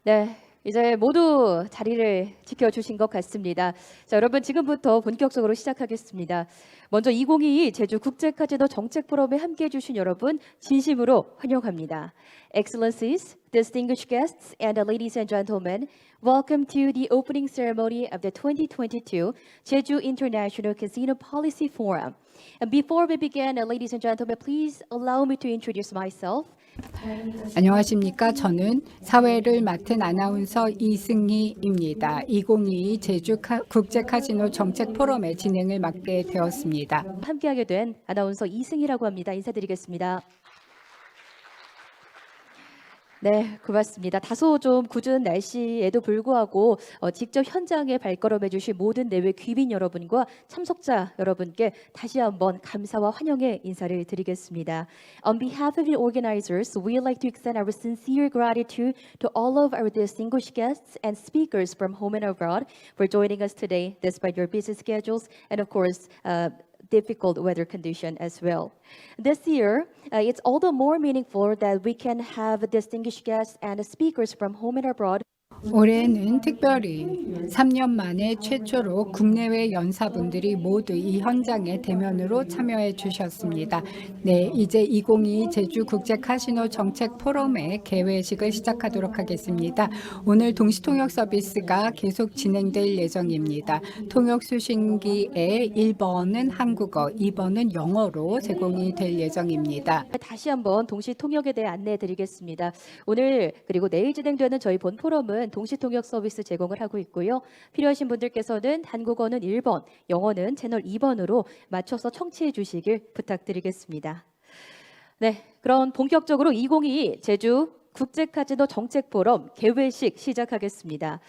네, 이제 모두 자리를 지켜주신 것 같습니다. 자, 여러분 지금부터 본격적으로 시작하겠습니다. 먼저 2022 제주 국제카지노 정책 포럼에 함께해 주신 여러분 진심으로 환영합니다. Excellencies, distinguished guests, and ladies and gentlemen, welcome to the opening ceremony of the 2022 Jeju International Casino Policy Forum. And before we begin, ladies and gentlemen, please allow me to introduce myself. 안녕하십니까. 저는 사회를 맡은 아나운서 이승희입니다. 2022 제주 국제카지노 정책 포럼의 진행을 맡게 되었습니다. 함께하게 된 아나운서 이승희라고 합니다. 인사드리겠습니다. 네, 고맙습니다. 다소 좀 궂은 날씨에도 불구하고 직접 현장에 발걸음해 주신 모든 내외 귀빈 여러분과 참석자 여러분께 다시 한번 감사와 환영의 인사를 드리겠습니다. On behalf of the organizers, we would like to extend our sincere gratitude to all of our distinguished guests and speakers from home and abroad for joining us today despite your busy schedules and of course difficult weather condition as well. This year, it's all the more meaningful that we can have distinguished guests and speakers from home and abroad. 올해는 특별히 3년 만에 최초로 국내외 연사분들이 모두 이 현장에 대면으로 참여해 주셨습니다. 네, 이제 2022 제주 국제 카지노 정책 포럼의 개회식을 시작하도록 하겠습니다. 오늘 동시통역 서비스가 계속 진행될 예정입니다. 통역 수신기에 1번은 한국어, 2번은 영어로 제공이 될 예정입니다. 다시 한번 동시 통역에 대해 안내해 드리겠습니다. 오늘 그리고 내일 진행되는 저희 본 포럼은 동시 통역 서비스 제공을 하고 있고요. 필요하신 분들께서는 한국어는 1번, 영어는 채널 2번으로 맞춰서 청취해 주시길 부탁드리겠습니다. 네, 그럼 본격적으로 2022 제주 국제카지노 정책 포럼 개회식 시작하겠습니다.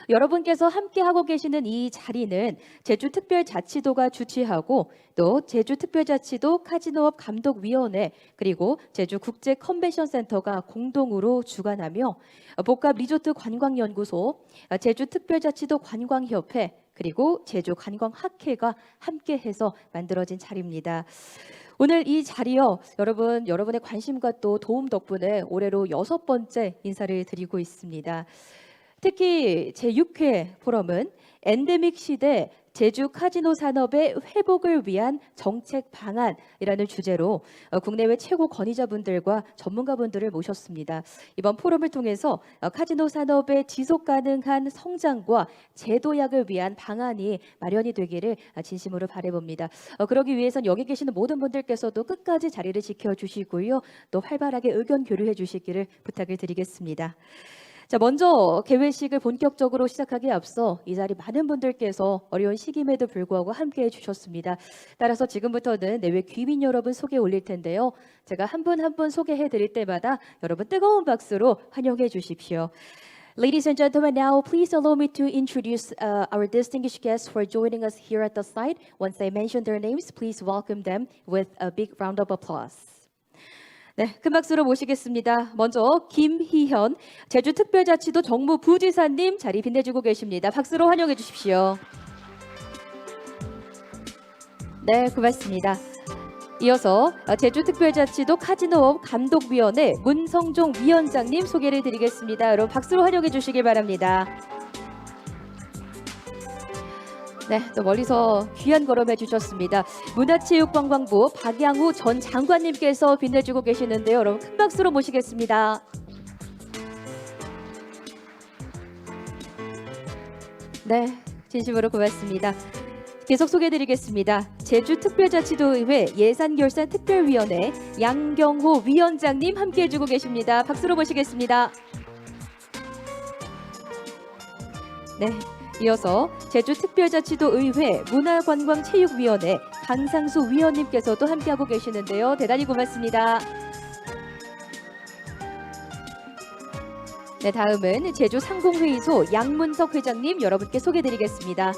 여러분께서 함께하고 계시는 이 자리는 제주특별자치도가 주최하고 또 제주특별자치도 카지노업 감독위원회 그리고 제주국제컨벤션센터가 공동으로 주관하며 복합리조트관광연구소, 제주특별자치도 관광협회 그리고 제주관광학회가 함께해서 만들어진 자리입니다. 오늘 이 자리요, 여러분의 관심과 또 도움 덕분에 올해로 6번째 인사를 드리고 있습니다. 특히 제6회 포럼은 엔데믹 시대 제주 카지노 산업의 회복을 위한 정책 방안이라는 주제로 국내외 최고 권위자분들과 전문가분들을 모셨습니다. 이번 포럼을 통해서 카지노 산업의 지속 가능한 성장과 재도약을 위한 방안이 마련이 되기를 진심으로 바라봅니다. 그러기 위해선 여기 계시는 모든 분들께서도 끝까지 자리를 지켜주시고요. 또 활발하게 의견 교류해 주시기를 부탁을 드리겠습니다. 자, 먼저 개회식을 본격적으로 시작하기에 앞서 이 자리 많은 분들께서 어려운 시기임에도 불구하고 함께해 주셨습니다. 따라서 지금부터는 내외 귀빈 여러분 소개 올릴 텐데요. 제가 한 분 한 분 소개해 드릴 때마다 여러분 뜨거운 박수로 환영해 주십시오. Ladies and gentlemen, now please allow me to introduce our distinguished guests who are joining us here at the site. Once I mention their names, please welcome them with a big round of applause. 네, 큰 박수로 모시겠습니다. 먼저 김희현 제주특별자치도 정무부지사님 자리 빛내주고 계십니다. 박수로 환영해 주십시오. 네, 고맙습니다. 이어서 제주특별자치도 카지노업 감독위원회 문성종 위원장님 소개를 드리겠습니다. 여러분 박수로 환영해 주시길 바랍니다. 네, 또 멀리서 귀한 걸음해 주셨습니다. 문화체육관광부 박양우 전 장관님께서 빛내주고 계시는데요. 여러분 큰 박수로 모시겠습니다. 네, 진심으로 고맙습니다. 계속 소개해드리겠습니다. 제주특별자치도의회 예산결산특별위원회 양경호 위원장님 함께해주고 계십니다. 박수로 모시겠습니다. 네. 이어서 제주특별자치도의회 문화관광체육위원회 강상수 위원님께서도 함께하고 계시는데요. 대단히 고맙습니다. 네, 다음은 제주상공회의소 양문석 회장님 여러분께 소개드리겠습니다.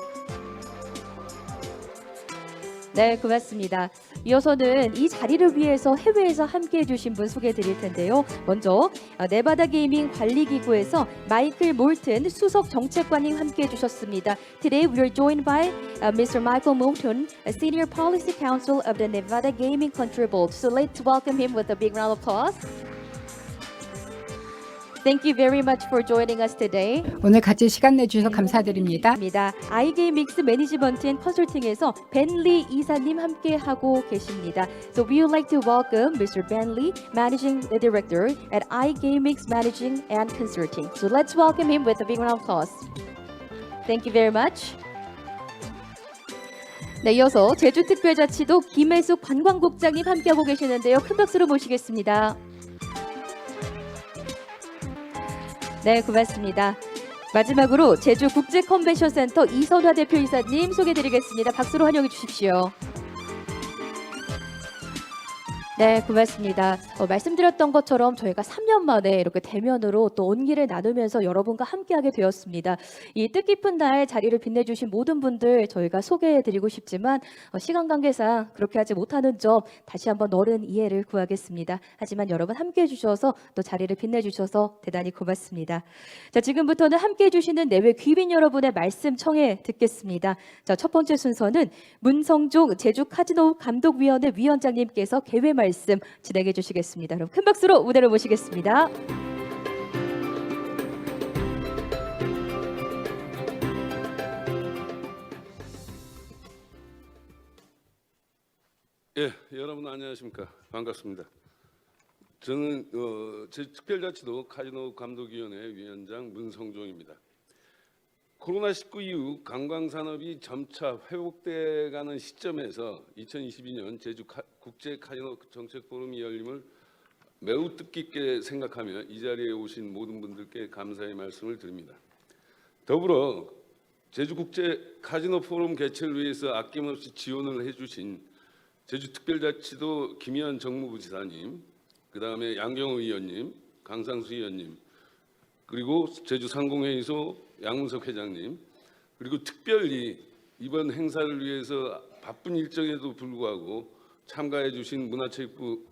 네, 고맙습니다. 이어서는 이 자리를 위해서 해외에서 함께해 주신 분 소개해 드릴 텐데요. 먼저 네바다 게이밍 관리기구에서 마이클 몰튼 수석 정책관님 함께해 주셨습니다. Today we are joined by Mr. Michael Moulton, a Senior Policy Counsel of the Nevada Gaming Control Board. So let's welcome him with a big round of applause. Thank you very much for joining us today. 오늘 같이 시간 내주셔서 감사드립니다. 입니다. iGameX 매니지먼트 앤 컨설팅에서 벤리 이사님 함께 하고 계십니다. So we would like to welcome Mr. Ben Lee, Managing Director at iGameX Managing and Consulting. So let's welcome him with a big round of applause. Thank you very much. 네, 이어서 제주특별자치도 김혜숙 관광국장님 함께하고 계시는데요. 큰 박수로 모시겠습니다. 네, 고맙습니다. 마지막으로 제주국제컨벤션센터 이선화 대표이사님 소개드리겠습니다. 박수로 환영해 주십시오. 네, 고맙습니다. 말씀드렸던 것처럼 저희가 3년 만에 이렇게 대면으로 또 온기를 나누면서 여러분과 함께하게 되었습니다. 이 뜻깊은 날 자리를 빛내주신 모든 분들 저희가 소개해드리고 싶지만 시간 관계상 그렇게 하지 못하는 점 다시 한번 어른 이해를 구하겠습니다. 하지만 여러분 함께해 주셔서 또 자리를 빛내주셔서 대단히 고맙습니다. 자, 지금부터는 함께해 주시는 내외 귀빈 여러분의 말씀 청해 듣겠습니다. 자, 첫 번째 순서는 문성종 제주카지노 감독위원회 위원장님께서 개회 말씀 진행해 주시겠습니다. 그럼 큰 박수로 무대를 모시겠습니다. 예, 여러분 안녕하십니까? 반갑습니다. 저는 제주특별자치도 카지노 감독위원회 위원장 문성종입니다. 코로나19 이후 관광산업이 점차 회복돼가는 시점에서 2022년 제주 국제 카지노 정책 포럼이 열림을 매우 뜻깊게 생각하며 이 자리에 오신 모든 분들께 감사의 말씀을 드립니다. 더불어 제주 국제 카지노 포럼 개최를 위해서 아낌없이 지원을 해주신 제주특별자치도 김희연 정무부지사님, 그다음에 양경호 의원님, 강상수 의원님, 그리고 제주상공회의소 양문석 회장님, 그리고 특별히 이번 행사를 위해서 바쁜 일정에도 불구하고 참가해 주신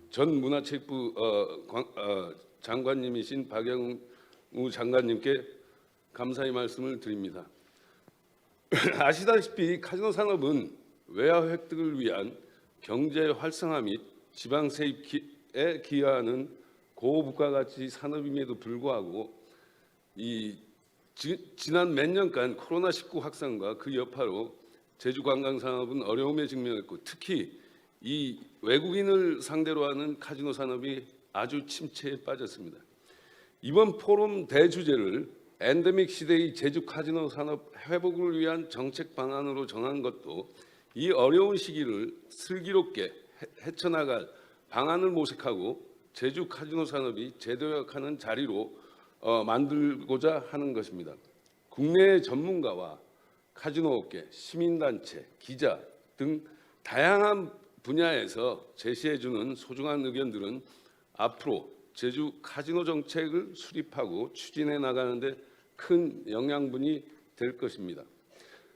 전 문화체육부 장관님이신 박영우 장관님께 감사의 말씀을 드립니다. 아시다시피 카지노 산업은 외화 획득을 위한 경제 활성화 및 지방 세입에 기여하는 고부가 가치 산업임에도 불구하고 지난 몇 년간 코로나19 확산과 그 여파로 제주 관광 산업은 어려움에 직면했고 특히 이 외국인을 상대로 하는 카지노 산업이 아주 침체에 빠졌습니다. 이번 포럼 대주제를 엔데믹 시대의 제주 카지노 산업 회복을 위한 정책 방안으로 정한 것도 이 어려운 시기를 슬기롭게 헤쳐나갈 방안을 모색하고 제주 카지노 산업이 재도약하는 자리로 만들고자 하는 것입니다. 국내 전문가와 카지노 업계, 시민단체, 기자 등 다양한 분야에서 제시해주는 소중한 의견들은 앞으로 제주 카지노 정책을 수립하고 추진해 나가는 데 큰 영양분이 될 것입니다.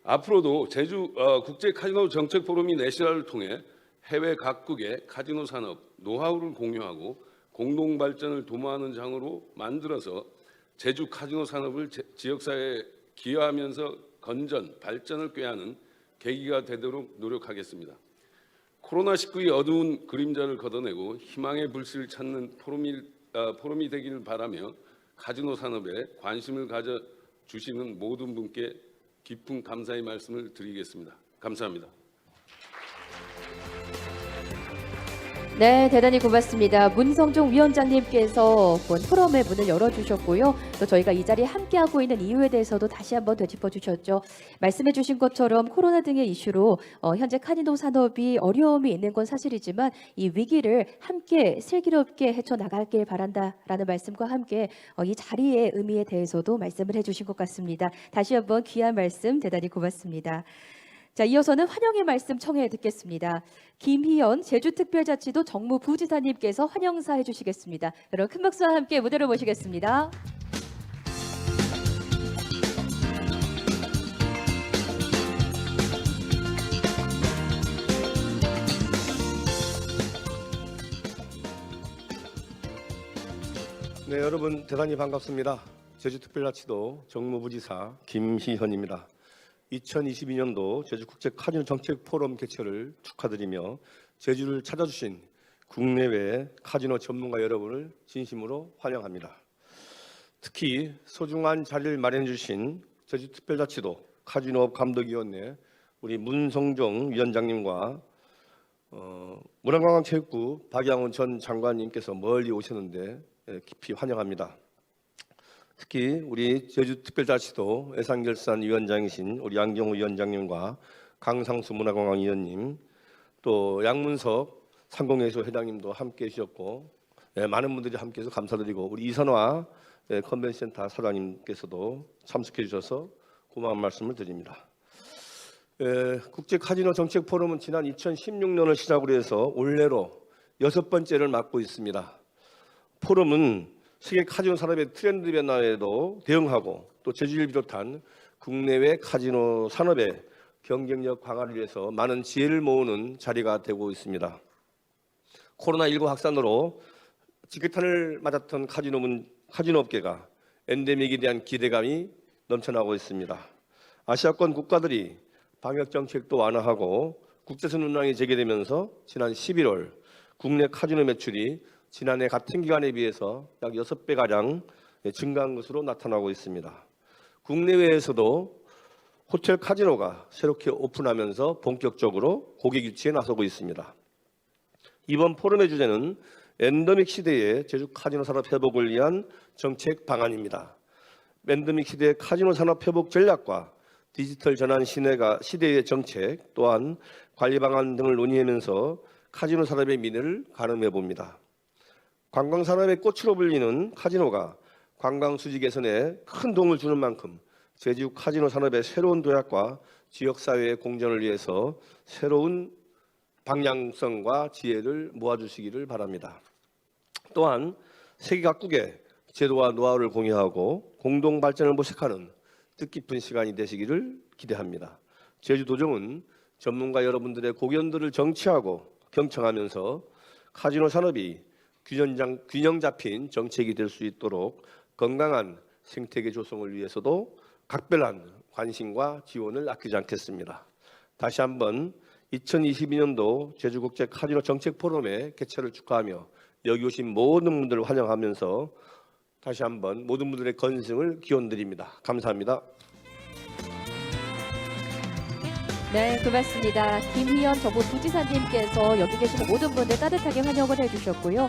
앞으로도 제주 국제 카지노 정책 포럼이 내시라를 통해 해외 각국의 카지노 산업 노하우를 공유하고 공동 발전을 도모하는 장으로 만들어서 제주 카지노 산업을 지역사회에 기여하면서 건전, 발전을 꾀하는 계기가 되도록 노력하겠습니다. 코로나19의 어두운 그림자를 걷어내고 희망의 불씨를 찾는 포럼이 되기를 바라며 카지노 산업에 관심을 가져주시는 모든 분께 깊은 감사의 말씀을 드리겠습니다. 감사합니다. 네, 대단히 고맙습니다. 문성종 위원장님께서 본 포럼의 문을 열어주셨고요. 또 저희가 이 자리에 함께하고 있는 이유에 대해서도 다시 한번 되짚어 주셨죠. 말씀해 주신 것처럼 코로나 등의 이슈로 현재 카지노 산업이 어려움이 있는 건 사실이지만 이 위기를 함께 슬기롭게 헤쳐나가길 바란다라는 말씀과 함께 이 자리의 의미에 대해서도 말씀을 해주신 것 같습니다. 다시 한번 귀한 말씀 대단히 고맙습니다. 자, 이어서는 환영의 말씀 청해 듣겠습니다. 김희연 제주특별자치도 정무부지사님께서 환영사 해주시겠습니다. 여러분 큰 박수와 함께 무대로 모시겠습니다. 네, 여러분 대단히 반갑습니다. 제주특별자치도 정무부지사 김희현입니다. 2022년도 제주국제 카지노 정책 포럼 개최를 축하드리며 제주를 찾아주신 국내외 카지노 전문가 여러분을 진심으로 환영합니다. 특히 소중한 자리를 마련해 주신 제주특별자치도 카지노업 감독위원회 우리 문성종 위원장님과 문화관광체육부 박양훈 전 장관님께서 멀리 오셨는데 깊이 환영합니다. 특히 우리 제주특별자치도 예산결산위원장이신 우리 양경호 위원장님과 강상수 문화관광위원님, 또 양문석 상공예술 회장님도 함께해 주셨고 많은 분들이 함께해서 감사드리고 우리 이선화 컨벤션센터 사장님께서도 참석해 주셔서 고마운 말씀을 드립니다. 국제 카지노 정책 포럼은 지난 2016년을 시작으로 해서 올해로 6번째를 맞고 있습니다. 포럼은 세계 카지노 산업의 트렌드 변화에도 대응하고 또 제주를 비롯한 국내외 카지노 산업의 경쟁력 강화를 위해서 많은 지혜를 모으는 자리가 되고 있습니다. 코로나19 확산으로 지긋한을 맞았던 카지노 업계가 엔데믹에 대한 기대감이 넘쳐나고 있습니다. 아시아권 국가들이 방역 정책도 완화하고 국제선 운항이 재개되면서 지난 11월 국내 카지노 매출이 지난해 같은 기간에 비해서 약 6배가량 증가한 것으로 나타나고 있습니다. 국내외에서도 호텔 카지노가 새롭게 오픈하면서 본격적으로 고객 유치에 나서고 있습니다. 이번 포럼의 주제는 엔데믹 시대의 제주 카지노 산업 회복을 위한 정책 방안입니다. 엔데믹 시대의 카지노 산업 회복 전략과 디지털 전환 시대의 정책 또한 관리 방안 등을 논의하면서 카지노 산업의 미래를 가늠해 봅니다. 관광 산업의 꽃으로 불리는 카지노가 관광 수지 개선에 큰 도움을 주는 만큼 제주 카지노 산업의 새로운 도약과 지역 사회의 공존을 위해서 새로운 방향성과 지혜를 모아주시기를 바랍니다. 또한 세계 각국의 제도와 노하우를 공유하고 공동 발전을 모색하는 뜻깊은 시간이 되시기를 기대합니다. 제주도정은 전문가 여러분들의 고견들을 정치하고 경청하면서 카지노 산업이 균형 잡힌 정책이 될 수 있도록 건강한 생태계 조성을 위해서도 각별한 관심과 지원을 아끼지 않겠습니다. 다시 한번 2022년도 제주국제 카지노 정책 포럼의 개최를 축하하며 여기 오신 모든 분들을 환영하면서 다시 한번 모든 분들의 건승을 기원드립니다. 감사합니다. 네, 고맙습니다. 김희연 정부 부지사님께서 여기 계시는 모든 분들 따뜻하게 환영을 해주셨고요.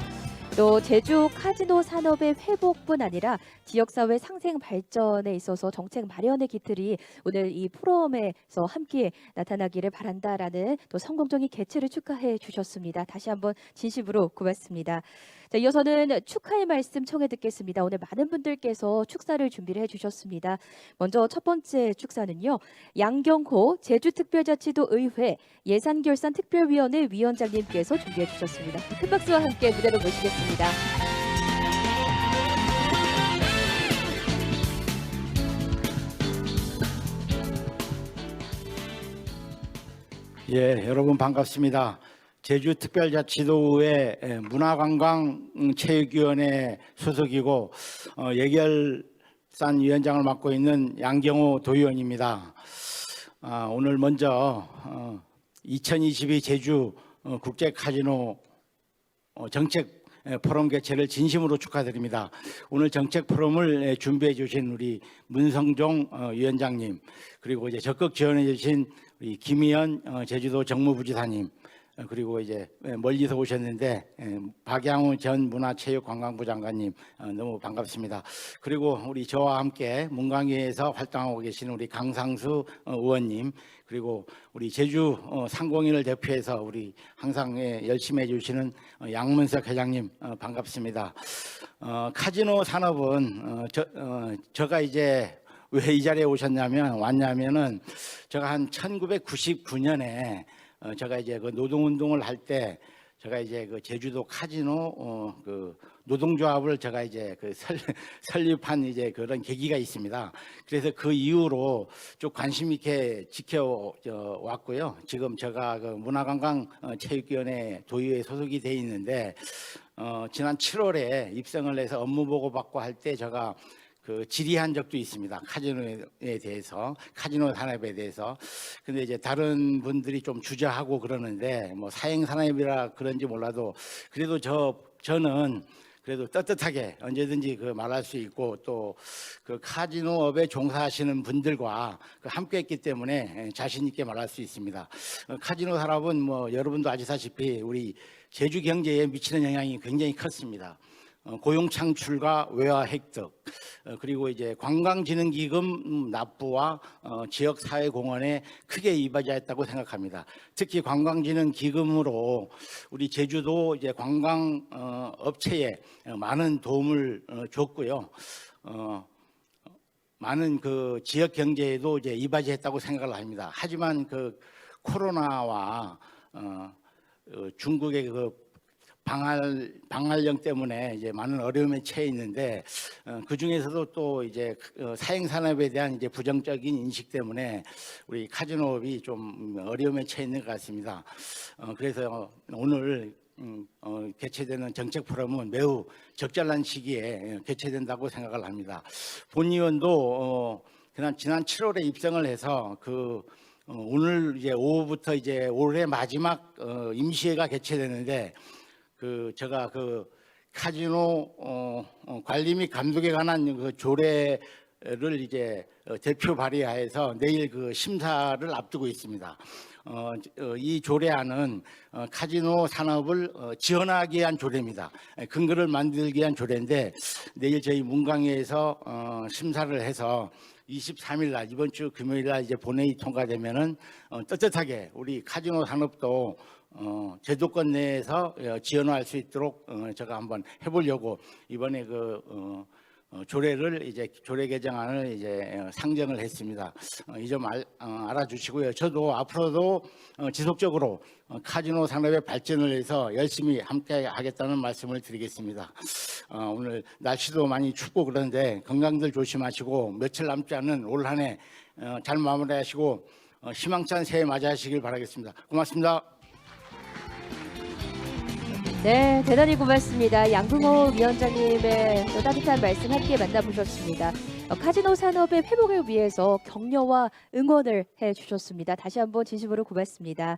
또 제주 카지노 산업의 회복뿐 아니라 지역사회 상생 발전에 있어서 정책 마련의 기틀이 오늘 이 포럼에서 함께 나타나기를 바란다라는 또 성공적인 개최를 축하해 주셨습니다. 다시 한번 진심으로 고맙습니다. 자, 이어서는 축하의 말씀 청해 듣겠습니다. 오늘 많은 분들께서 축사를 준비를 해주셨습니다. 먼저 첫 번째 축사는요. 양경호 제주특별자치도 의회 예산결산특별위원회 위원장님께서 준비해 주셨습니다. 큰 박수와 함께 무대로 모시겠습니다. 예, 여러분 반갑습니다. 제주특별자치도의 문화관광체육위원회 소속이고 예결산위원장을 맡고 있는 양경호 도의원입니다. 오늘 먼저 2022 제주 국제카지노 정책 포럼 개최를 진심으로 축하드립니다. 오늘 정책 포럼을 준비해 주신 우리 문성종 위원장님, 그리고 이제 적극 지원해 주신 우리 김희연 제주도 정무부지사님, 그리고 이제 멀리서 오셨는데 박양훈 전 문화체육관광부 장관님 너무 반갑습니다. 그리고 우리 저와 함께 문광위에서 활동하고 계신 우리 강상수 의원님, 그리고 우리 제주 상공인을 대표해서 우리 항상 열심히 해주시는 양문석 회장님 반갑습니다. 카지노 산업은 제가 이제 왜 이 자리에 왔냐면은 제가 한 1999년에 제가 이제 그 노동운동을 할 때 제가 이제 그 제주도 카지노 그 노동조합을 제가 이제 그 설립한 이제 그런 계기가 있습니다. 그래서 그 이후로 좀 관심 있게 지켜왔고요. 지금 제가 그 문화관광체육위원회 도의회에 소속이 돼 있는데 지난 7월에 입성을 해서 업무 보고 받고 할 때 제가 그 질의한 적도 있습니다. 카지노에 대해서, 카지노 산업에 대해서. 근데 이제 다른 분들이 좀 주저하고 그러는데 뭐 사행 산업이라 그런지 몰라도 그래도 저는 그래도 떳떳하게 언제든지 그 말할 수 있고 또 그 카지노업에 종사하시는 분들과 그 함께했기 때문에 자신 있게 말할 수 있습니다. 카지노 산업은 뭐 여러분도 아시다시피 우리 제주 경제에 미치는 영향이 굉장히 컸습니다. 고용 창출과 외화 획득, 그리고 이제 관광진흥기금 납부와 지역사회공헌에 크게 이바지했다고 생각합니다. 특히 관광진흥기금으로 우리 제주도 이제 관광 업체에 많은 도움을 줬고요. 많은 그 지역 경제에도 이제 이바지했다고 생각을 합니다. 하지만 그 코로나와 중국의 그 방할령 때문에 이제 많은 어려움에 처해 있는데 그 중에서도 또 이제 사행 산업에 대한 이제 부정적인 인식 때문에 우리 카지노업이 좀 어려움에 처해 있는 것 같습니다. 그래서 오늘 개최되는 정책 포럼은 매우 적절한 시기에 개최된다고 생각을 합니다. 본의원도 지난 7월에 입성을 해서 오늘 이제 오후부터 이제 올해 마지막 임시회가 개최되는데 제가 카지노 관리 및 감독에 관한 그 조례를 이제 대표 발의하여서 내일 그 심사를 앞두고 있습니다. 이 조례안은 카지노 산업을 지원하기 위한 조례입니다. 근거를 만들기 위한 조례인데 내일 저희 문광회에서 심사를 해서 23일 날 이번 주 금요일 날 이제 본회의 통과되면은 떳떳하게 우리 카지노 산업도 제도권 내에서 지원할 수 있도록 제가 한번 해보려고 이번에 조례를 이제 조례 개정안을 이제 상정을 했습니다. 이 점 알아주시고요. 저도 앞으로도 지속적으로 카지노 산업의 발전을 위해서 열심히 함께 하겠다는 말씀을 드리겠습니다. 오늘 날씨도 많이 춥고 그런데 건강들 조심하시고 며칠 남지 않은 올 한 해 잘 마무리하시고 희망찬 새해 맞이하시길 바라겠습니다. 고맙습니다. 네, 대단히 고맙습니다. 양궁호 위원장님의 또 따뜻한 말씀 함께 만나보셨습니다. 카지노 산업의 회복을 위해서 격려와 응원을 해주셨습니다. 다시 한번 진심으로 고맙습니다.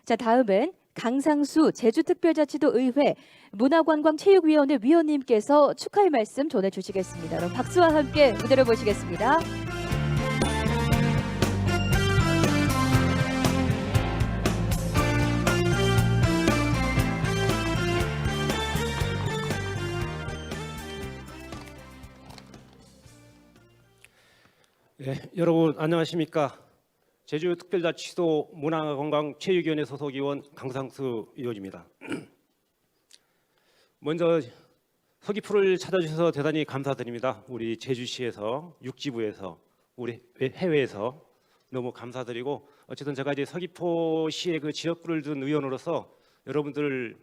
자, 다음은 강상수 제주특별자치도 의회 문화관광체육위원회 위원님께서 축하의 말씀 전해주시겠습니다. 여러분 박수와 함께 무대를 보시겠습니다. 네, 여러분 안녕하십니까? 제주특별자치도 문화관광체육위원회 소속위원 강상수 의원입니다. 먼저 서귀포를 찾아주셔서 대단히 감사드립니다. 우리 제주시에서 육지부에서 우리 해외에서 너무 감사드리고 어쨌든 제가 이제 서귀포시의 그 지역구를 둔 의원으로서 여러분들을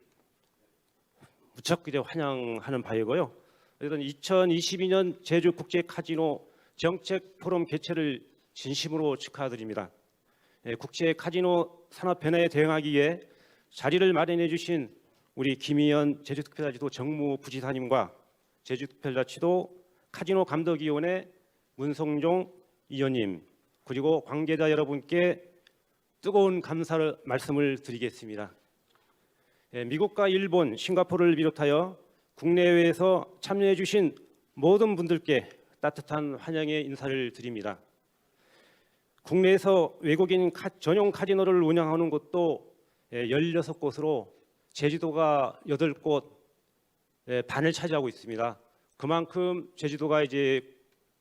무척 이제 환영하는 바이고요. 어쨌든 2022년 제주 국제 카지노 정책 포럼 개최를 진심으로 축하드립니다. 국제 카지노 산업 변화에 대응하기 위해 자리를 마련해 주신 우리 김희연 제주특별자치도 정무부지사님과 제주특별자치도 카지노 감독위원회 문성종 위원님 그리고 관계자 여러분께 뜨거운 감사를 말씀을 드리겠습니다. 미국과 일본, 싱가포르를 비롯하여 국내외에서 참여해 주신 모든 분들께 따뜻한 환영의 인사를 드립니다. 국내에서 외국인 전용 카지노를 운영하는 곳도 16곳으로 제주도가 8곳 반을 차지하고 있습니다. 그만큼 제주도가 이제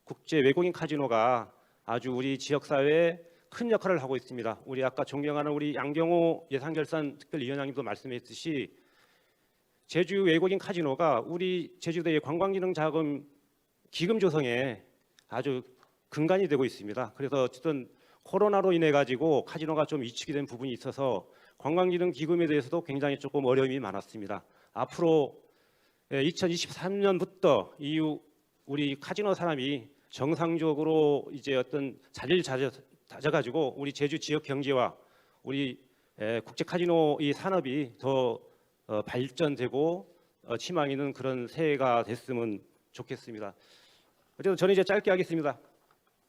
국제 외국인 카지노가 아주 우리 지역 사회에 큰 역할을 하고 있습니다. 우리 아까 존경하는 우리 양경호 예산결산 특별위원장님도 말씀했듯이 제주 외국인 카지노가 우리 제주도의 관광진흥자금 기금 조성에 아주 근간이 되고 있습니다. 그래서 어쨌든 코로나로 인해 가지고 카지노가 좀 위축이 된 부분이 있어서 관광진흥기금에 대해서도 굉장히 조금 어려움이 많았습니다. 앞으로 2023년부터 이후 우리 카지노 산업이 정상적으로 이제 어떤 자리를 다져가지고 우리 제주 지역 경제와 우리 국제 카지노 이 산업이 더 발전되고 희망 있는 그런 새해가 됐으면 좋겠습니다. 어쨌든 저는 이제 짧게 하겠습니다.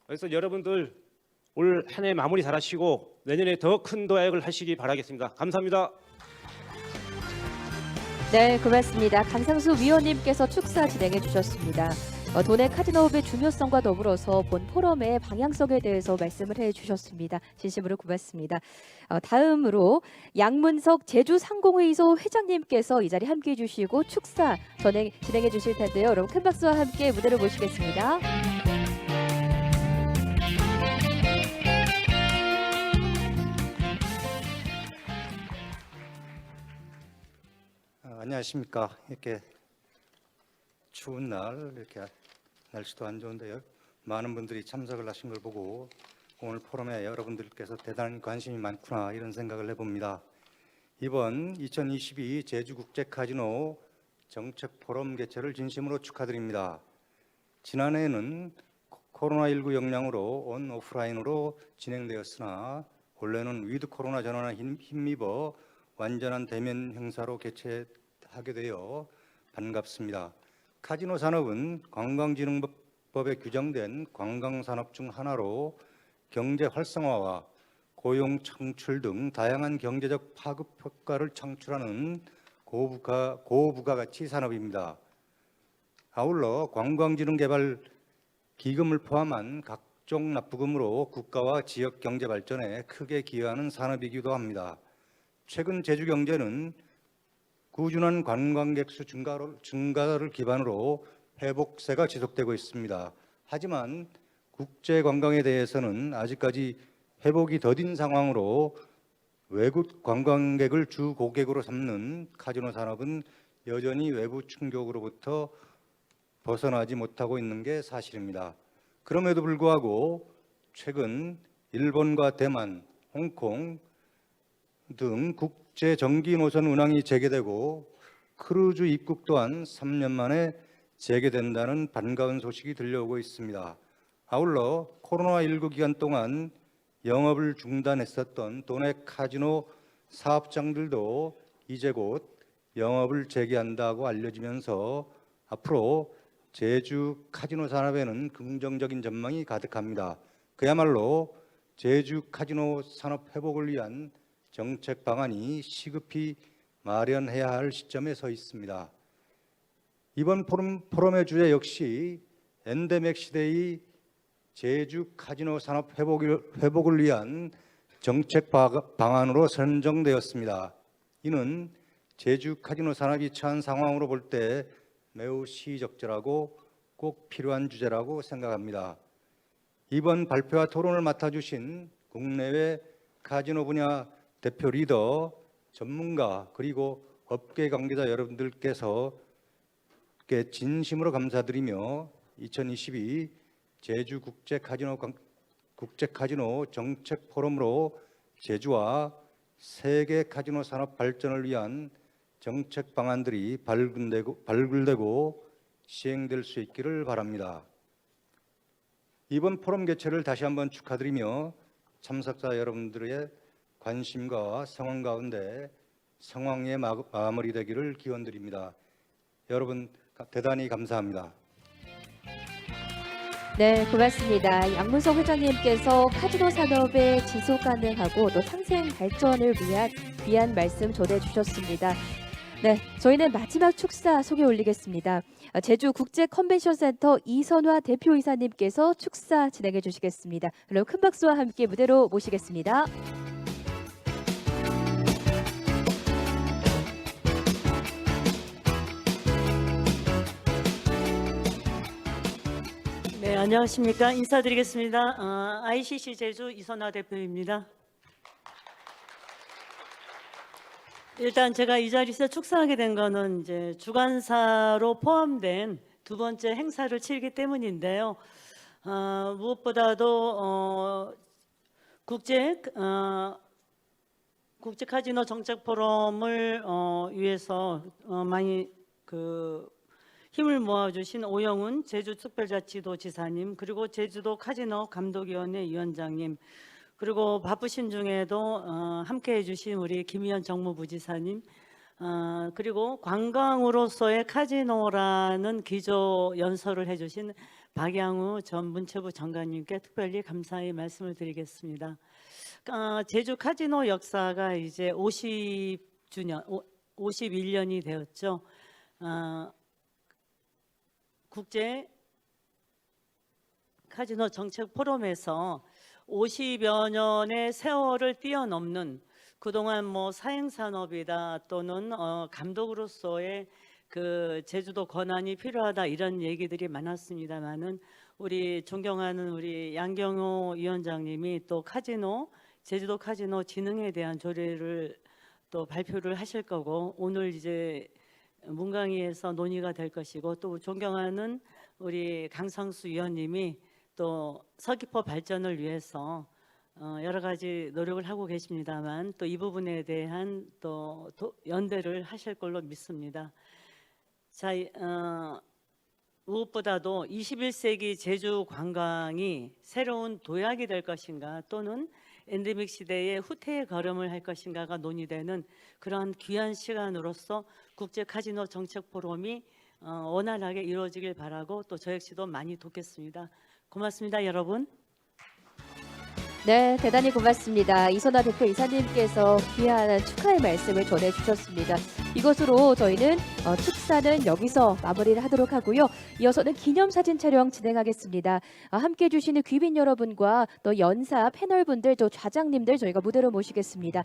그래서 여러분들 올 한 해 마무리 잘하시고 내년에 더 큰 도약을 하시기 바라겠습니다. 감사합니다. 네, 고맙습니다. 강상수 위원님께서 축사 진행해 주셨습니다. 도내 카지노업의 중요성과 더불어서 본 포럼의 방향성에 대해서 말씀을 해주셨습니다. 진심으로 고맙습니다. 다음으로 양문석 제주상공회의소 회장님께서 이 자리에 함께해 주시고 축사 진행해 주실 텐데요. 여러분 큰 박수와 함께 무대를 모시겠습니다. 안녕하십니까. 이렇게 추운 날 이렇게 날씨도 안 좋은데요. 많은 분들이 참석을 하신 걸 보고 오늘 포럼에 여러분들께서 대단히 관심이 많구나 이런 생각을 해봅니다. 이번 2022 제주국제카지노 정책 포럼 개최를 진심으로 축하드립니다. 지난해에는 코로나19 영향으로 온 오프라인으로 진행되었으나 올해는 위드 코로나 전환에 힘입어 완전한 대면 행사로 개최하게 되어 반갑습니다. 카지노 산업은 관광진흥법에 규정된 관광산업 중 하나로 경제 활성화와 고용 창출 등 다양한 경제적 파급 효과를 창출하는 고부가가치 산업입니다. 아울러 관광진흥개발 기금을 포함한 각종 납부금으로 국가와 지역 경제 발전에 크게 기여하는 산업이기도 합니다. 최근 제주 경제는 꾸준한 관광객 수 증가를 기반으로 회복세가 지속되고 있습니다. 하지만 국제 관광에 대해서는 아직까지 회복이 더딘 상황으로 외국 관광객을 주 고객으로 삼는 카지노 산업은 여전히 외부 충격으로부터 벗어나지 못하고 있는 게 사실입니다. 그럼에도 불구하고 최근 일본과 대만, 홍콩 등 국제 정기 노선 운항이 재개되고 크루즈 입국 또한 3년 만에 재개된다는 반가운 소식이 들려오고 있습니다. 아울러 코로나19 기간 동안 영업을 중단했었던 도내 카지노 사업장들도 이제 곧 영업을 재개한다고 알려지면서 앞으로 제주 카지노 산업에는 긍정적인 전망이 가득합니다. 그야말로 제주 카지노 산업 회복을 위한 정책 방안이 시급히 마련해야 할 시점에 서 있습니다. 이번 포럼의 주제 역시 엔데믹 시대의 제주 카지노 산업 회복을 위한 정책 방안으로 선정되었습니다. 이는 제주 카지노 산업이 처한 상황으로 볼 때 매우 시적절하고 꼭 필요한 주제라고 생각합니다. 이번 발표와 토론을 맡아주신 국내외 카지노 분야 대표 리더, 전문가 그리고 업계 관계자 여러분들께서 진심으로 감사드리며 2022 제주 국제 카지노 정책 포럼으로 제주와 세계 카지노 산업 발전을 위한 정책 방안들이 발굴되고 시행될 수 있기를 바랍니다. 이번 포럼 개최를 다시 한번 축하드리며 참석자 여러분들의 관심과 상황 가운데 상황의 마무리되기를 기원드립니다. 여러분 대단히 감사합니다. 네, 고맙습니다. 양문석 회장님께서 카지노 산업의 지속 가능하고 또 상생 발전을 위한 말씀 전해 주셨습니다. 네, 저희는 마지막 축사 소개 올리겠습니다. 제주 국제 컨벤션 센터 이선화 대표이사님께서 축사 진행해 주시겠습니다. 그럼 큰 박수와 함께 무대로 모시겠습니다. 네, 안녕하십니까. 인사드리겠습니다. ICC 제주 이선화 대표입니다. 일단 제가 이 자리에서 축사하게 된 거는 이제 주관사로 포함된 두 번째 행사를 치르기 때문인데요. 무엇보다도 국제 카지노 정책 포럼을 위해서 많이 힘을 모아주신 오영훈 제주특별자치도지사님, 그리고 제주도 카지노 감독위원회 위원장님, 그리고 바쁘신 중에도 함께해 주신 우리 김희연 정무부지사님, 그리고 관광으로서의 카지노라는 기조 연설을 해주신 박양우 전 문체부 장관님께 특별히 감사의 말씀을 드리겠습니다. 제주 카지노 역사가 이제 50주년, 51년이 되었죠. 국제 카지노 정책 포럼에서 50여 년의 세월을 뛰어넘는 그동안 뭐 사행 산업이다 또는 감독으로서의 그 제주도 권한이 필요하다 이런 얘기들이 많았습니다만은 우리 존경하는 우리 양경호 위원장님이 또 카지노 제주도 카지노 진흥에 대한 조례를 또 발표를 하실 거고 오늘 이제 문강위에서 논의가 될 것이고 또 존경하는 우리 강상수 위원님이 또 서귀포 발전을 위해서 여러 가지 노력을 하고 계십니다만 또 이 부분에 대한 또 연대를 하실 걸로 믿습니다. 자, 무엇보다도 21세기 제주 관광이 새로운 도약이 될 것인가 또는 엔데믹 시대에 후퇴의 걸음을 할 것인가가 논의되는 그런 귀한 시간으로서 국제 카지노 정책 포럼이 원활하게 이루어지길 바라고 또 저 역시도 많이 돕겠습니다. 고맙습니다, 여러분. 네, 대단히 고맙습니다. 이선화 대표 이사님께서 귀한 축하의 말씀을 전해주셨습니다. 이것으로 저희는 축사는 여기서 마무리를 하도록 하고요. 이어서는 기념사진 촬영 진행하겠습니다. 함께해 주시는 귀빈 여러분과 또 연사 패널분들, 또 좌장님들 저희가 무대로 모시겠습니다.